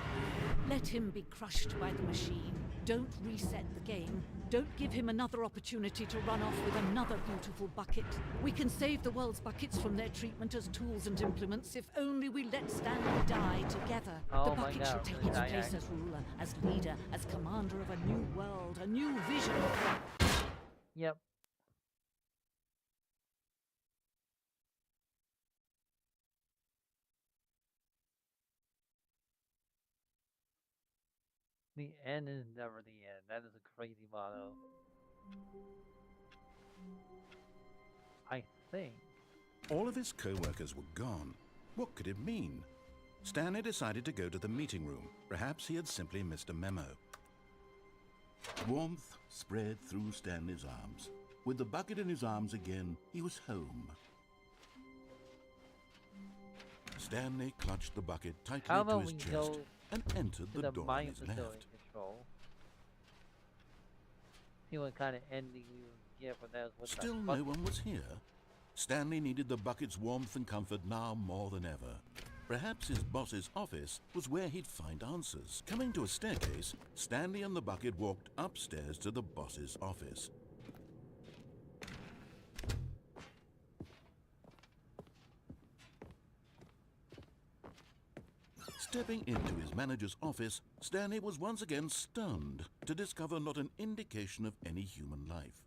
Speaker 5: Let him be crushed by the machine. Don't reset the game. Don't give him another opportunity to run off with another beautiful bucket. We can save the world's buckets from their treatment as tools and implements if only we let Stanley die together.
Speaker 1: Oh
Speaker 5: The
Speaker 1: my
Speaker 5: bucket
Speaker 1: God,
Speaker 5: should take
Speaker 1: really
Speaker 5: its
Speaker 1: die
Speaker 5: place as ruler, as leader, as commander of a new world, a new vision.
Speaker 1: Yep. The end is never the end. That is a crazy motto. I think.
Speaker 2: All of his co-workers were gone. What could it mean? Stanley decided to go to the meeting room. Perhaps he had simply missed a memo.
Speaker 3: Warmth spread through Stanley's arms. With the bucket in his arms again, he was home.
Speaker 2: Stanley clutched the bucket tightly
Speaker 1: How
Speaker 2: to
Speaker 1: about
Speaker 2: his
Speaker 1: we
Speaker 2: chest
Speaker 1: go
Speaker 2: and entered
Speaker 1: to
Speaker 2: the
Speaker 1: the
Speaker 2: door on
Speaker 1: mine
Speaker 2: his
Speaker 1: facility
Speaker 2: left.
Speaker 1: control? See what kind of ending we would get for that. With
Speaker 2: Still
Speaker 1: that
Speaker 2: no one was here. Stanley needed the bucket's warmth and comfort now more than ever. Perhaps his boss's office was where he'd find answers. Coming to a staircase, Stanley and the bucket walked upstairs to the boss's office. Stepping into his manager's office, Stanley was once again stunned to discover not an indication of any human life.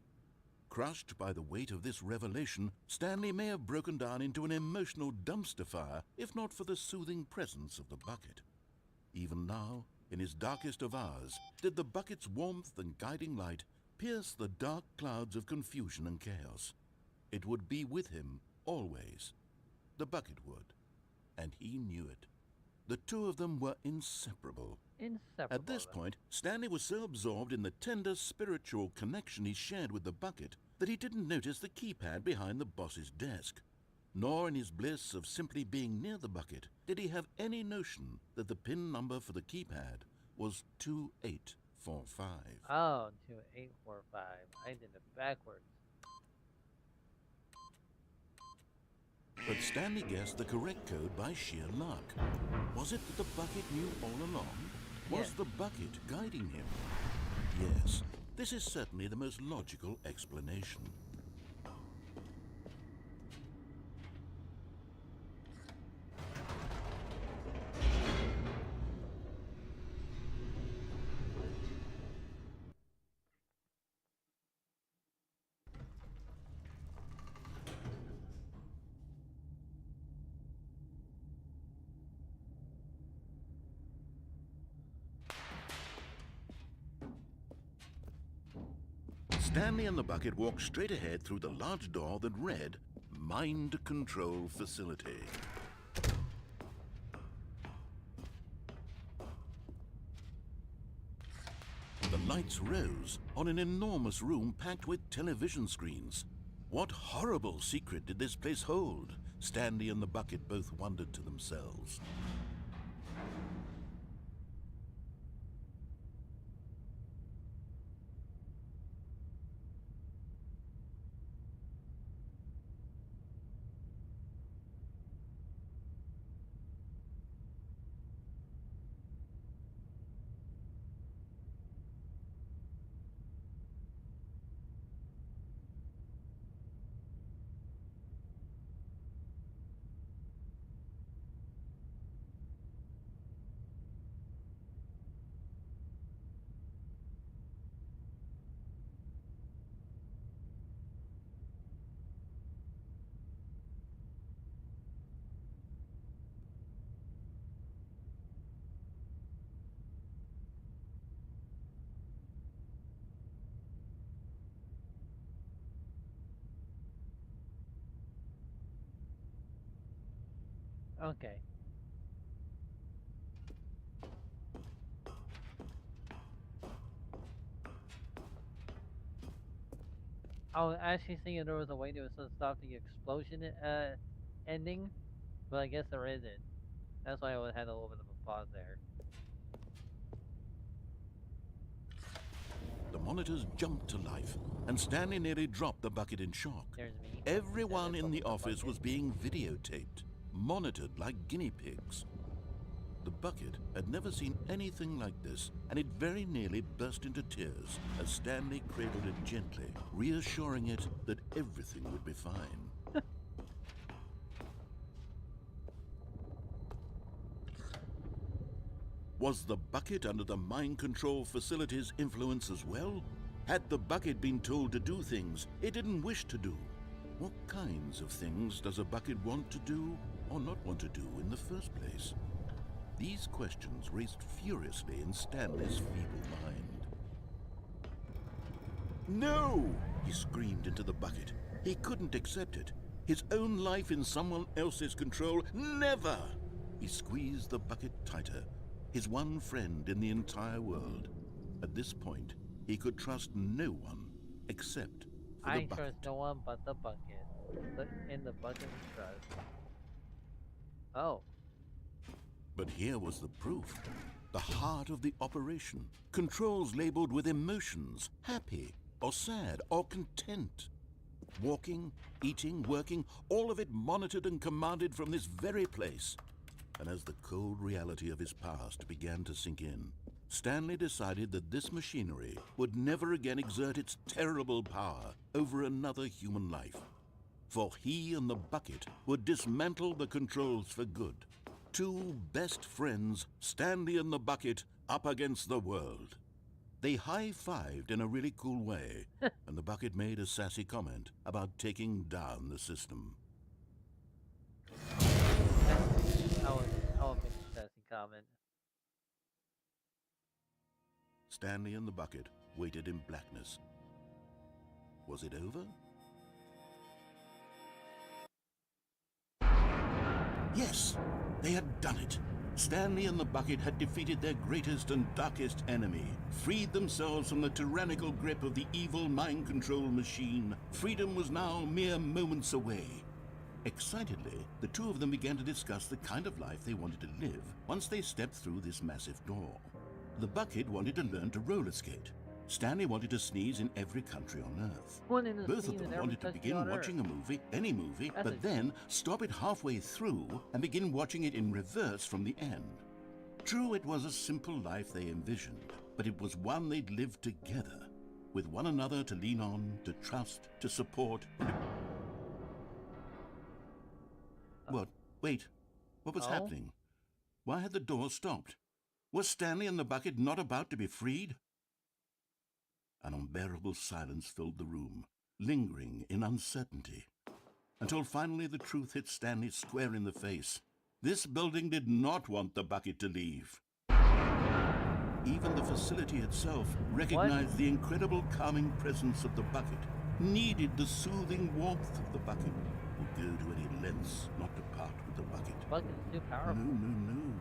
Speaker 2: Crushed by the weight of this revelation, Stanley may have broken down into an emotional dumpster fire if not for the soothing presence of the bucket. Even now, in his darkest of hours, did the bucket's warmth and guiding light pierce the dark clouds of confusion and chaos. It would be with him always. The bucket would, and he knew it. The two of them were inseparable.
Speaker 1: Inseparable.
Speaker 2: At this point, Stanley was so absorbed in the tender spiritual connection he shared with the bucket that he didn't notice the keypad behind the boss's desk. Nor in his bliss of simply being near the bucket did he have any notion that the PIN number for the keypad was 2845.
Speaker 1: Oh, 2845. I did it backwards.
Speaker 2: But Stanley guessed the correct code by sheer luck. Was it that the bucket knew all along? Was
Speaker 1: Yes.
Speaker 2: the bucket guiding him? Yes, this is certainly the most logical explanation. Stanley and the bucket walked straight ahead through the large door that read, Mind Control Facility. The lights rose on an enormous room packed with television screens. What horrible secret did this place hold? Stanley and the bucket both wondered to themselves.
Speaker 1: Okay. I was actually thinking there was a way to stop the explosion ending, but I guess there isn't. That's why I had a little bit of a pause there.
Speaker 2: The monitors jumped to life, and Stanley nearly dropped the bucket in shock.
Speaker 1: There's me.
Speaker 2: Everyone in the
Speaker 1: Focus on
Speaker 2: office
Speaker 1: bucket.
Speaker 2: was being videotaped, monitored like guinea pigs. The bucket had never seen anything like this, and it very nearly burst into tears as Stanley cradled it gently, reassuring it that everything would be fine. Was the bucket under the mind control facility's influence as well? Had the bucket been told to do things it didn't wish to do? What kinds of things does a bucket want to do or not want to do in the first place? These questions raced furiously in Stanley's feeble mind. No! He screamed into the bucket. He couldn't accept it. His own life in someone else's control, never! He squeezed the bucket tighter, his one friend in the entire world. At this point, he could trust no one except for the
Speaker 1: I
Speaker 2: bucket.
Speaker 1: trust no one but the bucket. In the bucket we trust. Oh.
Speaker 2: But here was the proof. The heart of the operation. Controls labeled with emotions, happy or sad or content. Walking, eating, working, all of it monitored and commanded from this very place. And as the cold reality of his past began to sink in, Stanley decided that this machinery would never again exert its terrible power over another human life. For he and the bucket would dismantle the controls for good. Two best friends, Stanley and the bucket, up against the world. They high-fived in a really cool way, and the bucket made a sassy comment about taking down the system.
Speaker 1: How a big sassy comment.
Speaker 2: Stanley and the bucket waited in blackness. Was it over? Yes, they had done it. Stanley and the bucket had defeated their greatest and darkest enemy, freed themselves from the tyrannical grip of the evil mind control machine. Freedom was now mere moments away. Excitedly, the two of them began to discuss the kind of life they wanted to live once they stepped through this massive door. The bucket wanted to learn to roller skate. Stanley wanted to sneeze in every country on Earth. Both of them wanted to begin watching a movie, any movie, but then stop it halfway through and begin watching it in reverse from the end. True, it was a simple life they envisioned, but it was one they'd lived together, with one another to lean on, to trust, to support. What? Wait. What was happening? Why had the door stopped? Was Stanley and the bucket not about to be freed? An unbearable silence filled the room, lingering in uncertainty, until finally the truth hit Stanley square in the face. This building did not want the bucket to leave. Even the facility itself recognized the incredible calming presence of the bucket, needed the soothing warmth of the bucket, would go to any lengths not to part with the bucket.
Speaker 1: Bucket is too powerful.
Speaker 2: No.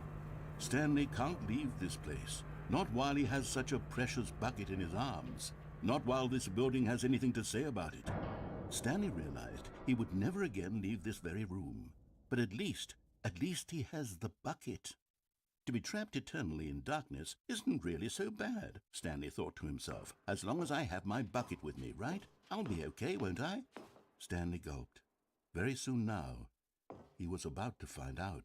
Speaker 2: Stanley can't leave this place. Not while he has such a precious bucket in his arms. Not while this building has anything to say about it. Stanley realized he would never again leave this very room. But at least he has the bucket. To be trapped eternally in darkness isn't really so bad, Stanley thought to himself. As long as I have my bucket with me, right? I'll be okay, won't I? Stanley gulped. Very soon now, he was about to find out.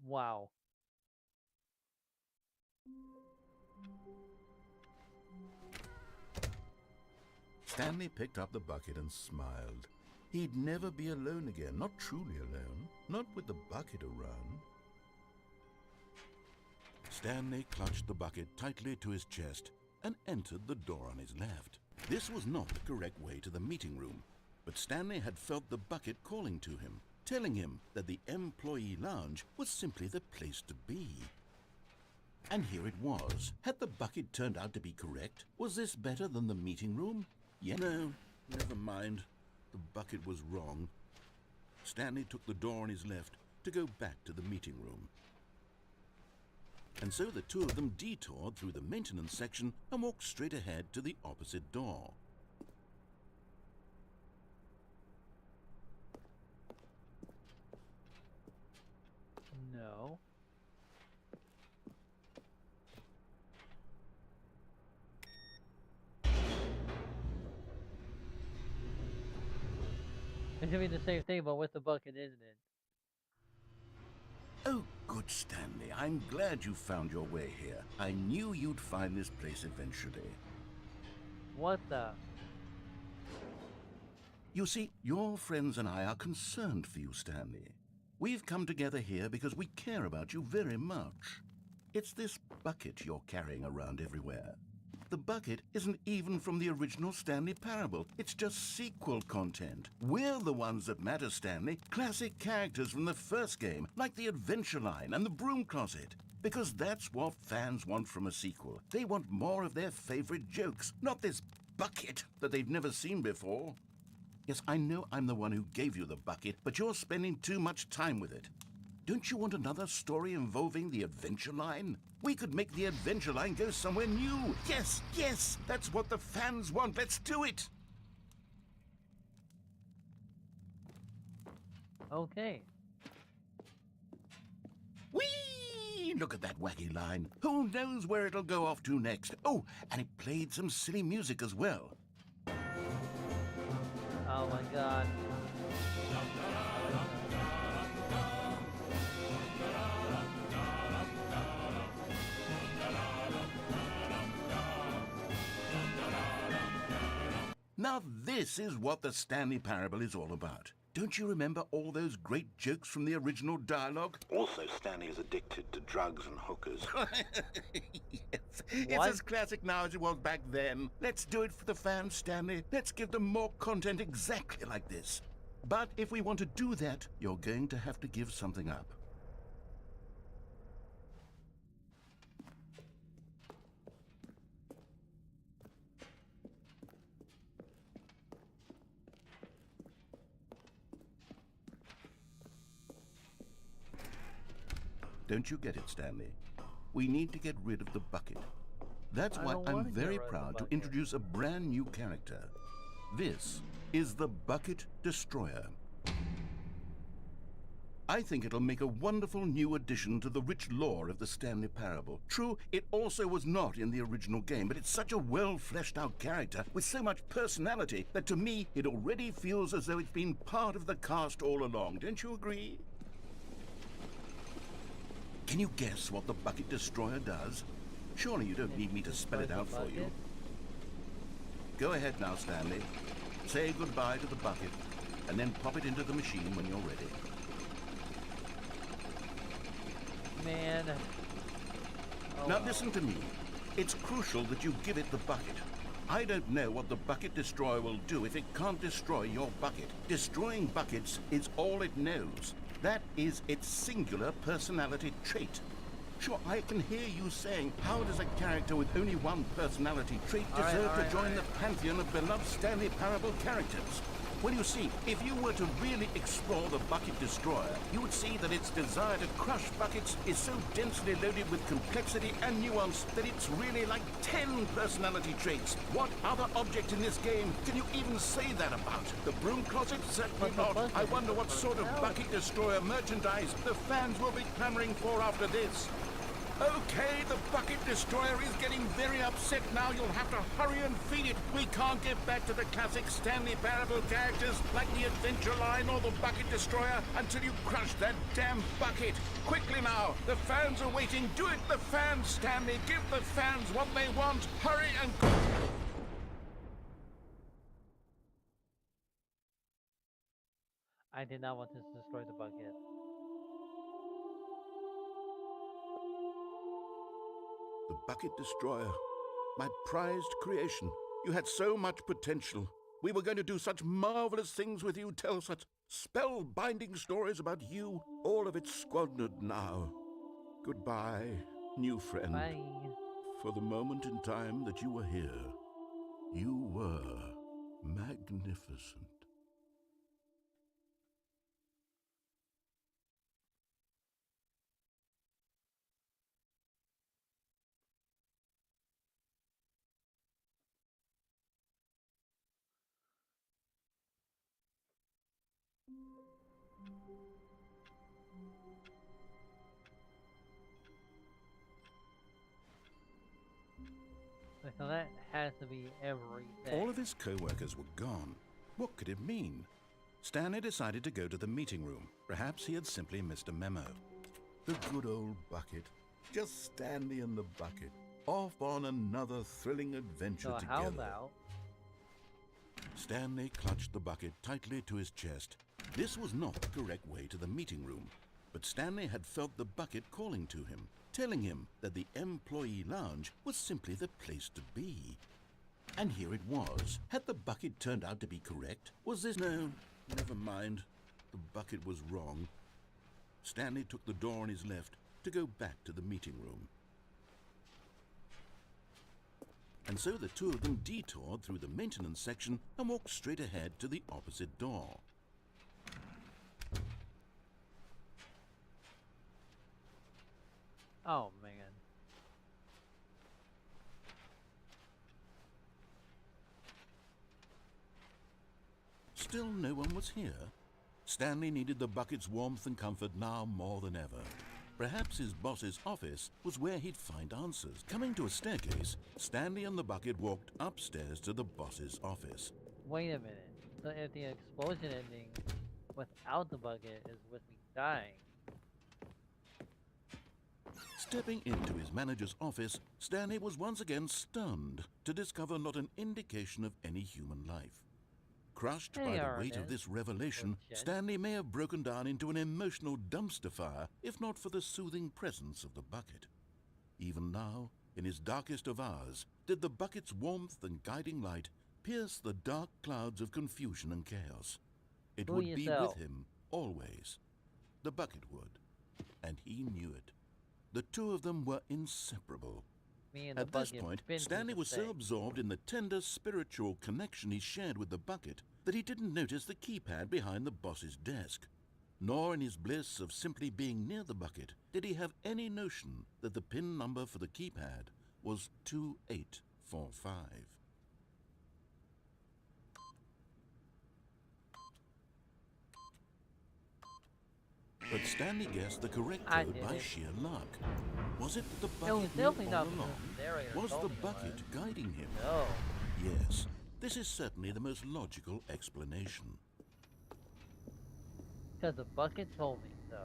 Speaker 1: Wow.
Speaker 2: Stanley picked up the bucket and smiled. He'd never be alone again, not truly alone, not with the bucket around. Stanley clutched the bucket tightly to his chest and entered the door on his left. This was not the correct way to the meeting room, but Stanley had felt the bucket calling to him, telling him that the employee lounge was simply the place to be. And here it was. Had the bucket turned out to be correct? Was this better than the meeting room? Yeah. No, never mind. The bucket was wrong. Stanley took the door on his left to go back to the meeting room. And so the two of them detoured through the maintenance section and walked straight ahead to the opposite door.
Speaker 1: No. It's gonna be the same thing, but with the bucket, isn't it?
Speaker 3: good, Stanley. I'm glad you found your way here. I knew you'd find this place eventually.
Speaker 1: What the?
Speaker 3: You see, your friends and I are concerned for you, Stanley. We've come together here because we care about you very much. It's this bucket you're carrying around everywhere. The bucket isn't even from the original Stanley Parable. It's just sequel content. We're the ones that matter, Stanley. Classic characters from the first game, like the Adventure Line and the Broom Closet. Because that's what fans want from a sequel. They want more of their favorite jokes, not this bucket that they've never seen before. Yes, I know I'm the one who gave you the bucket, but you're spending too much time with it. Don't you want another story involving the Adventure Line? We could make the Adventure Line go somewhere new. Yes, yes, that's what the fans want. Let's do it.
Speaker 1: Okay.
Speaker 3: Whee! Look at that wacky line. Who knows where it'll go off to next? Oh, and it played some silly music as well.
Speaker 1: Oh my god.
Speaker 3: Now this is what the Stanley Parable is all about. Don't you remember all those great jokes from the original dialogue? Also, Stanley is addicted to drugs and hookers. Yes. It's as classic now as it was back then. Let's do it for the fans, Stanley. Let's give them more content exactly like this. But if we want to do that, you're going to have to give something up. Don't you get it, Stanley? We need to get rid of the bucket. That's why I'm very proud to introduce a brand new character. This is the Bucket Destroyer. I think it'll make a wonderful new addition to the rich lore of the Stanley Parable. True, it also was not in the original game, but it's such a well-fleshed-out character with so much personality that to me it already feels as though it's been part of the cast all along. Don't you agree? Can you guess what the Bucket Destroyer does? Surely you don't need me to spell it out for you. Go ahead now, Stanley. Say goodbye to the bucket, and then pop it into the machine when you're ready.
Speaker 1: Man. Oh,
Speaker 3: Now listen to me. It's crucial that you give it the bucket. I don't know what the Bucket Destroyer will do if it can't destroy your bucket. Destroying buckets is all it knows. That is its singular personality trait. Sure, I can hear you saying, how does a character with only one personality trait deserve to join the pantheon of beloved Stanley Parable characters? Well, you see, if you were to really explore the Bucket Destroyer, you would see that its desire to crush buckets is so densely loaded with complexity and nuance that it's really like 10 personality traits. What other object in this game can you even say that about? The Broom Closet? Certainly not. I wonder what sort of Bucket Destroyer merchandise the fans will be clamoring for after this. Okay, the Bucket Destroyer is getting very upset now. You'll have to hurry and feed it. We can't get back to the classic Stanley Parable characters like the Adventure Line or the Bucket Destroyer until you crush that damn bucket. Quickly now, the fans are waiting. Do it, the fans, Stanley. Give the fans what they want. Hurry and...
Speaker 1: I did not want this to destroy the bucket.
Speaker 3: The Bucket Destroyer, my prized creation. You had so much potential. We were going to do such marvelous things with you, tell such spellbinding stories about you. All of it squandered now. Goodbye, new friend.
Speaker 1: Bye.
Speaker 3: For the moment in time that you were here, you were magnificent.
Speaker 1: So that has to be everything.
Speaker 2: All of his co-workers were gone. What could it mean? Stanley decided to go to the meeting room. Perhaps he had simply missed a memo.
Speaker 3: The good old bucket. Just Stanley and the bucket, off on another thrilling adventure
Speaker 1: So
Speaker 3: together.
Speaker 1: how about
Speaker 2: Stanley clutched the bucket tightly to his chest. This was not the correct way to the meeting room, but Stanley had felt the bucket calling to him, telling him that the employee lounge was simply the place to be. And here it was. Had the bucket turned out to be correct? Was this... No, never mind. The bucket was wrong. Stanley took the door on his left to go back to the meeting room. And so the two of them detoured through the maintenance section and walked straight ahead to the opposite door.
Speaker 1: Oh man.
Speaker 2: Still no one was here. Stanley needed the bucket's warmth and comfort now more than ever. Perhaps his boss's office was where he'd find answers. Coming to a staircase, Stanley and the bucket walked upstairs to the boss's office.
Speaker 1: Wait a minute. So if the explosion ending without the bucket is with me dying.
Speaker 2: Stepping into his manager's office, Stanley was once again stunned to discover not an indication of any human life. Crushed by the weight of this revelation, Stanley may have broken down into an emotional dumpster fire if not for the soothing presence of the bucket. Even now, in his darkest of hours, did the bucket's warmth and guiding light pierce the dark clouds of confusion and chaos. It would be with him always. The bucket would, and he knew it. The two of them were inseparable. At this point, Stanley was so absorbed in the tender spiritual connection he shared with the bucket that he didn't notice the keypad behind the boss's desk. Nor in his bliss of simply being near the bucket did he have any notion that the PIN number for the keypad was 2845. But Stanley guessed the correct code by sheer luck. Was it the bucket knew all along? Was the bucket guiding him?
Speaker 1: No.
Speaker 2: Yes, this is certainly the most logical explanation.
Speaker 1: Because the bucket told me so.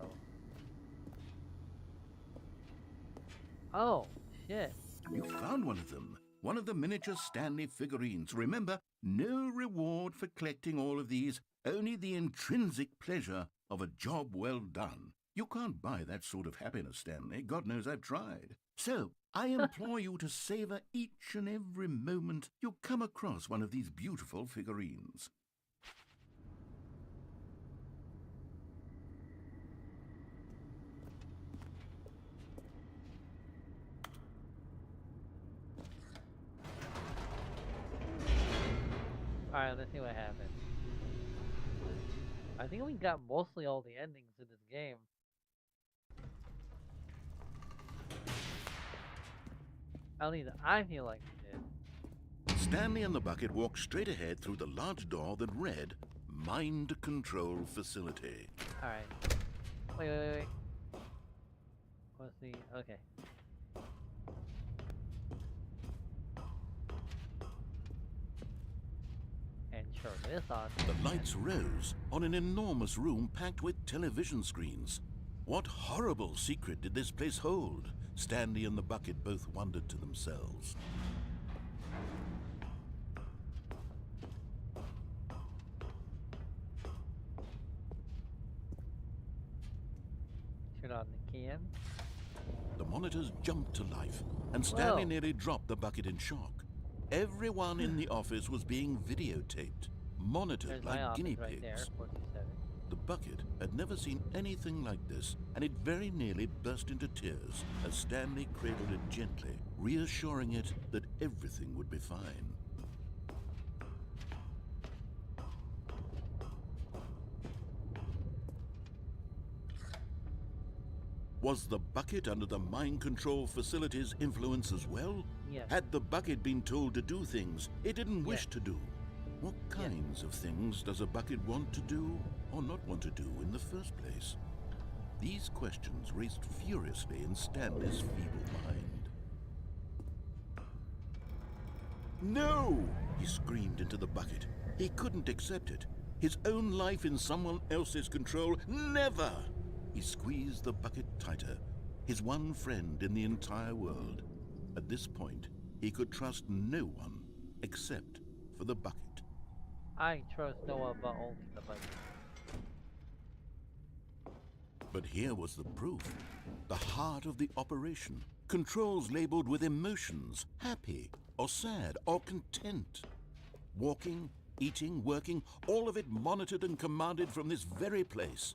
Speaker 1: Oh, shit.
Speaker 3: You found one of them. One of the miniature Stanley figurines. Remember, no reward for collecting all of these, only the intrinsic pleasure of a job well done. You can't buy that sort of happiness, Stanley. God knows I've tried. So, I implore you to savor each and every moment you come across one of these beautiful figurines.
Speaker 1: Alright, let's see what happens. I think we got mostly all the endings in this game. At least I feel like we did.
Speaker 2: Stanley and the bucket walked straight ahead through the large door that read, Mind Control Facility.
Speaker 1: Alright. Wait. What's the... Okay. And turn this on.
Speaker 2: The lights rose on an enormous room packed with television screens. What horrible secret did this place hold? Stanley and the bucket both wondered to themselves.
Speaker 1: Turn on the cam.
Speaker 2: The monitors jumped to life, and Stanley nearly dropped the bucket in shock. Everyone in the office was being videotaped, monitored like guinea pigs.
Speaker 1: Right there, 427.
Speaker 2: The bucket had never seen anything like this, and it very nearly burst into tears as Stanley cradled it gently, reassuring it that everything would be fine. Was the bucket under the mind control facility's influence as well?
Speaker 1: Yes.
Speaker 2: Had the bucket been told to do things it didn't wish to do? What kinds of things does a bucket want to do or not want to do in the first place? These questions raced furiously in Stanley's feeble mind. No! He screamed into the bucket. He couldn't accept it. His own life in someone else's control, never!
Speaker 3: He squeezed the bucket tighter, his one friend in the entire world. At this point, he could trust no one except for the bucket.
Speaker 1: I trust no one but only the bucket.
Speaker 3: But here was the proof. The heart of the operation. Controls labeled with emotions, happy or sad or content. Walking, eating, working, all of it monitored and commanded from this very place.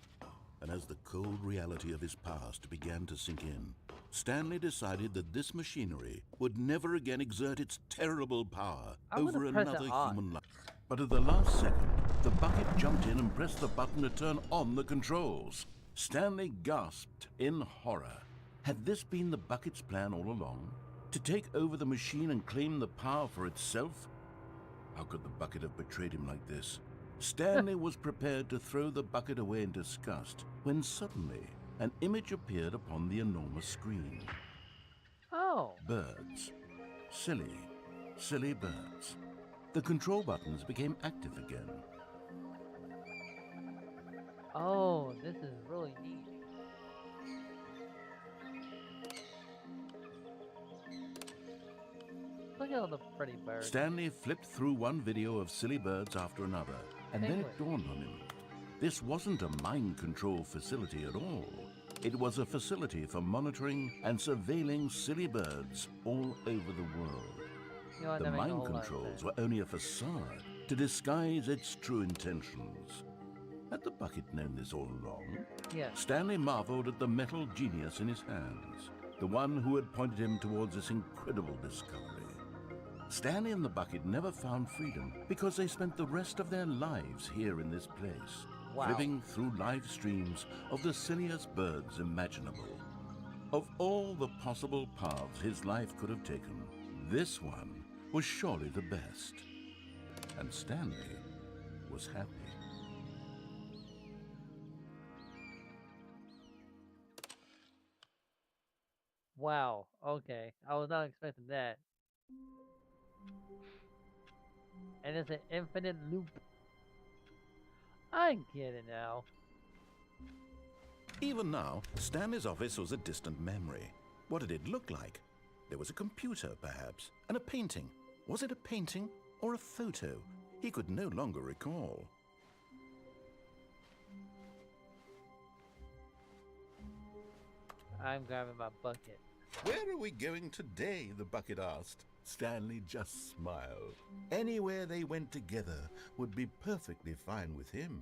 Speaker 3: And as the cold reality of his past began to sink in, Stanley decided that this machinery would never again exert its terrible power over another human life. But at the last second, the bucket jumped in and pressed the button to turn on the controls. Stanley gasped in horror. Had this been the bucket's plan all along? To take over the machine and claim the power for itself? How could the bucket have betrayed him like this? Stanley was prepared to throw the bucket away in disgust when suddenly an image appeared upon the enormous screen.
Speaker 1: Oh.
Speaker 3: Birds. Silly, silly birds. The control buttons became active again.
Speaker 1: Oh, this is really neat. Look at all the pretty birds.
Speaker 3: Stanley flipped through one video of silly birds after another, and then it dawned on him. This wasn't a mind control facility at all. It was a facility for monitoring and surveilling silly birds all over the world.
Speaker 1: You know,
Speaker 3: The mind controls were only a facade to disguise its true intentions. Had the bucket known this all along?
Speaker 1: Yeah.
Speaker 3: Stanley marveled at the metal genius in his hands, the one who had pointed him towards this incredible discovery. Stanley and the bucket never found freedom because they spent the rest of their lives here in this place, living through live streams of the silliest birds imaginable. Of all the possible paths his life could have taken, this one was surely the best. And Stanley was happy.
Speaker 1: Wow. Okay. I was not expecting that. And it's an infinite loop. I get it now.
Speaker 2: Even now, Stanley's office was a distant memory. What did it look like? There was a computer, perhaps, and a painting. Was it a painting or a photo? He could no longer recall.
Speaker 1: I'm grabbing my bucket.
Speaker 3: Where are we going today? The bucket asked. Stanley just smiled. Anywhere they went together would be perfectly fine with him.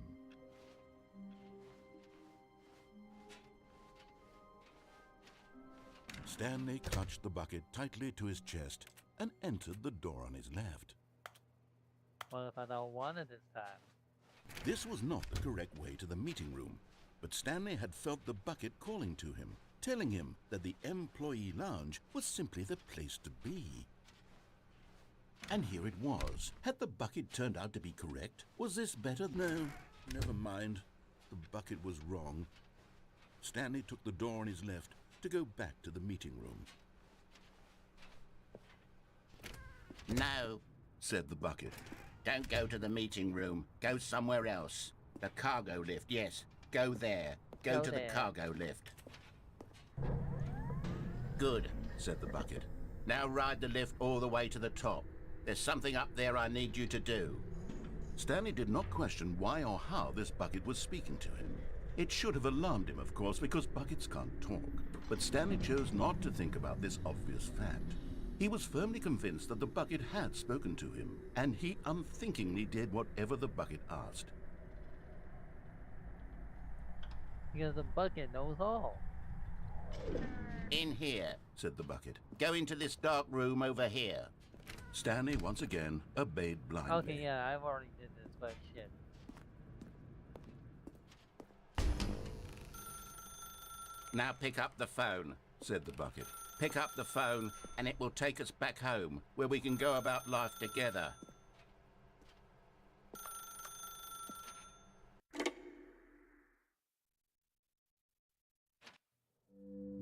Speaker 2: Stanley clutched the bucket tightly to his chest and entered the door on his left.
Speaker 1: What if I don't want it this time?
Speaker 2: This was not the correct way to the meeting room, but Stanley had felt the bucket calling to him, telling him that the employee lounge was simply the place to be. And here it was. Had the bucket turned out to be correct? Was this better? No, never mind. The bucket was wrong. Stanley took the door on his left to go back to the meeting room.
Speaker 4: No,
Speaker 3: said the bucket.
Speaker 4: don't go to the meeting room. Go somewhere else. The cargo lift, yes. Go there. Go to
Speaker 1: there.
Speaker 4: the cargo lift. Good,
Speaker 3: Said the bucket.
Speaker 4: now ride the lift all the way to the top. There's something up there I need you to do.
Speaker 3: Stanley did not question why or how this bucket was speaking to him. It should have alarmed him, of course, because buckets can't talk. But Stanley chose not to think about this obvious fact. He was firmly convinced that the bucket had spoken to him, and he unthinkingly did whatever the bucket asked.
Speaker 1: Because the bucket knows all.
Speaker 4: In here.
Speaker 3: Said the bucket.
Speaker 4: Go into this dark room over here.
Speaker 3: Stanley once again obeyed blindly.
Speaker 1: Okay, yeah, I've already did this, but shit.
Speaker 4: Now pick up the phone.
Speaker 3: Said the bucket.
Speaker 4: Pick up the phone and it will take us back home, where we can go about life together.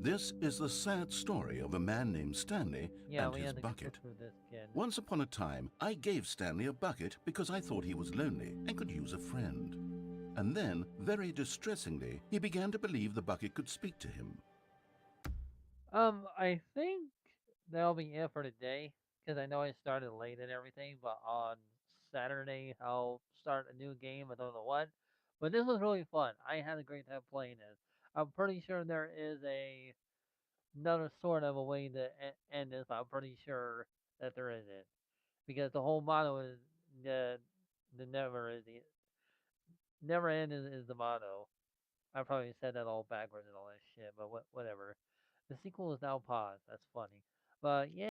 Speaker 3: This is the sad story of a man named Stanley
Speaker 1: Yeah,
Speaker 3: and
Speaker 1: we
Speaker 3: his
Speaker 1: had to
Speaker 3: bucket.
Speaker 1: get through this kid.
Speaker 3: Once upon a time, I gave Stanley a bucket because I thought he was lonely and could use a friend. And then, very distressingly, he began to believe the bucket could speak to him.
Speaker 1: I think that'll be it for today because I know I started late and everything, but on Saturday I'll start a new game. I don't know what, but this was really fun. I had a great time playing this. I'm pretty sure there is another sort of a way to end this. But I'm pretty sure that there isn't because the whole motto is the never end is the motto. I probably said that all backwards and all that shit, but whatever. The sequel is now paused. That's funny. But yeah.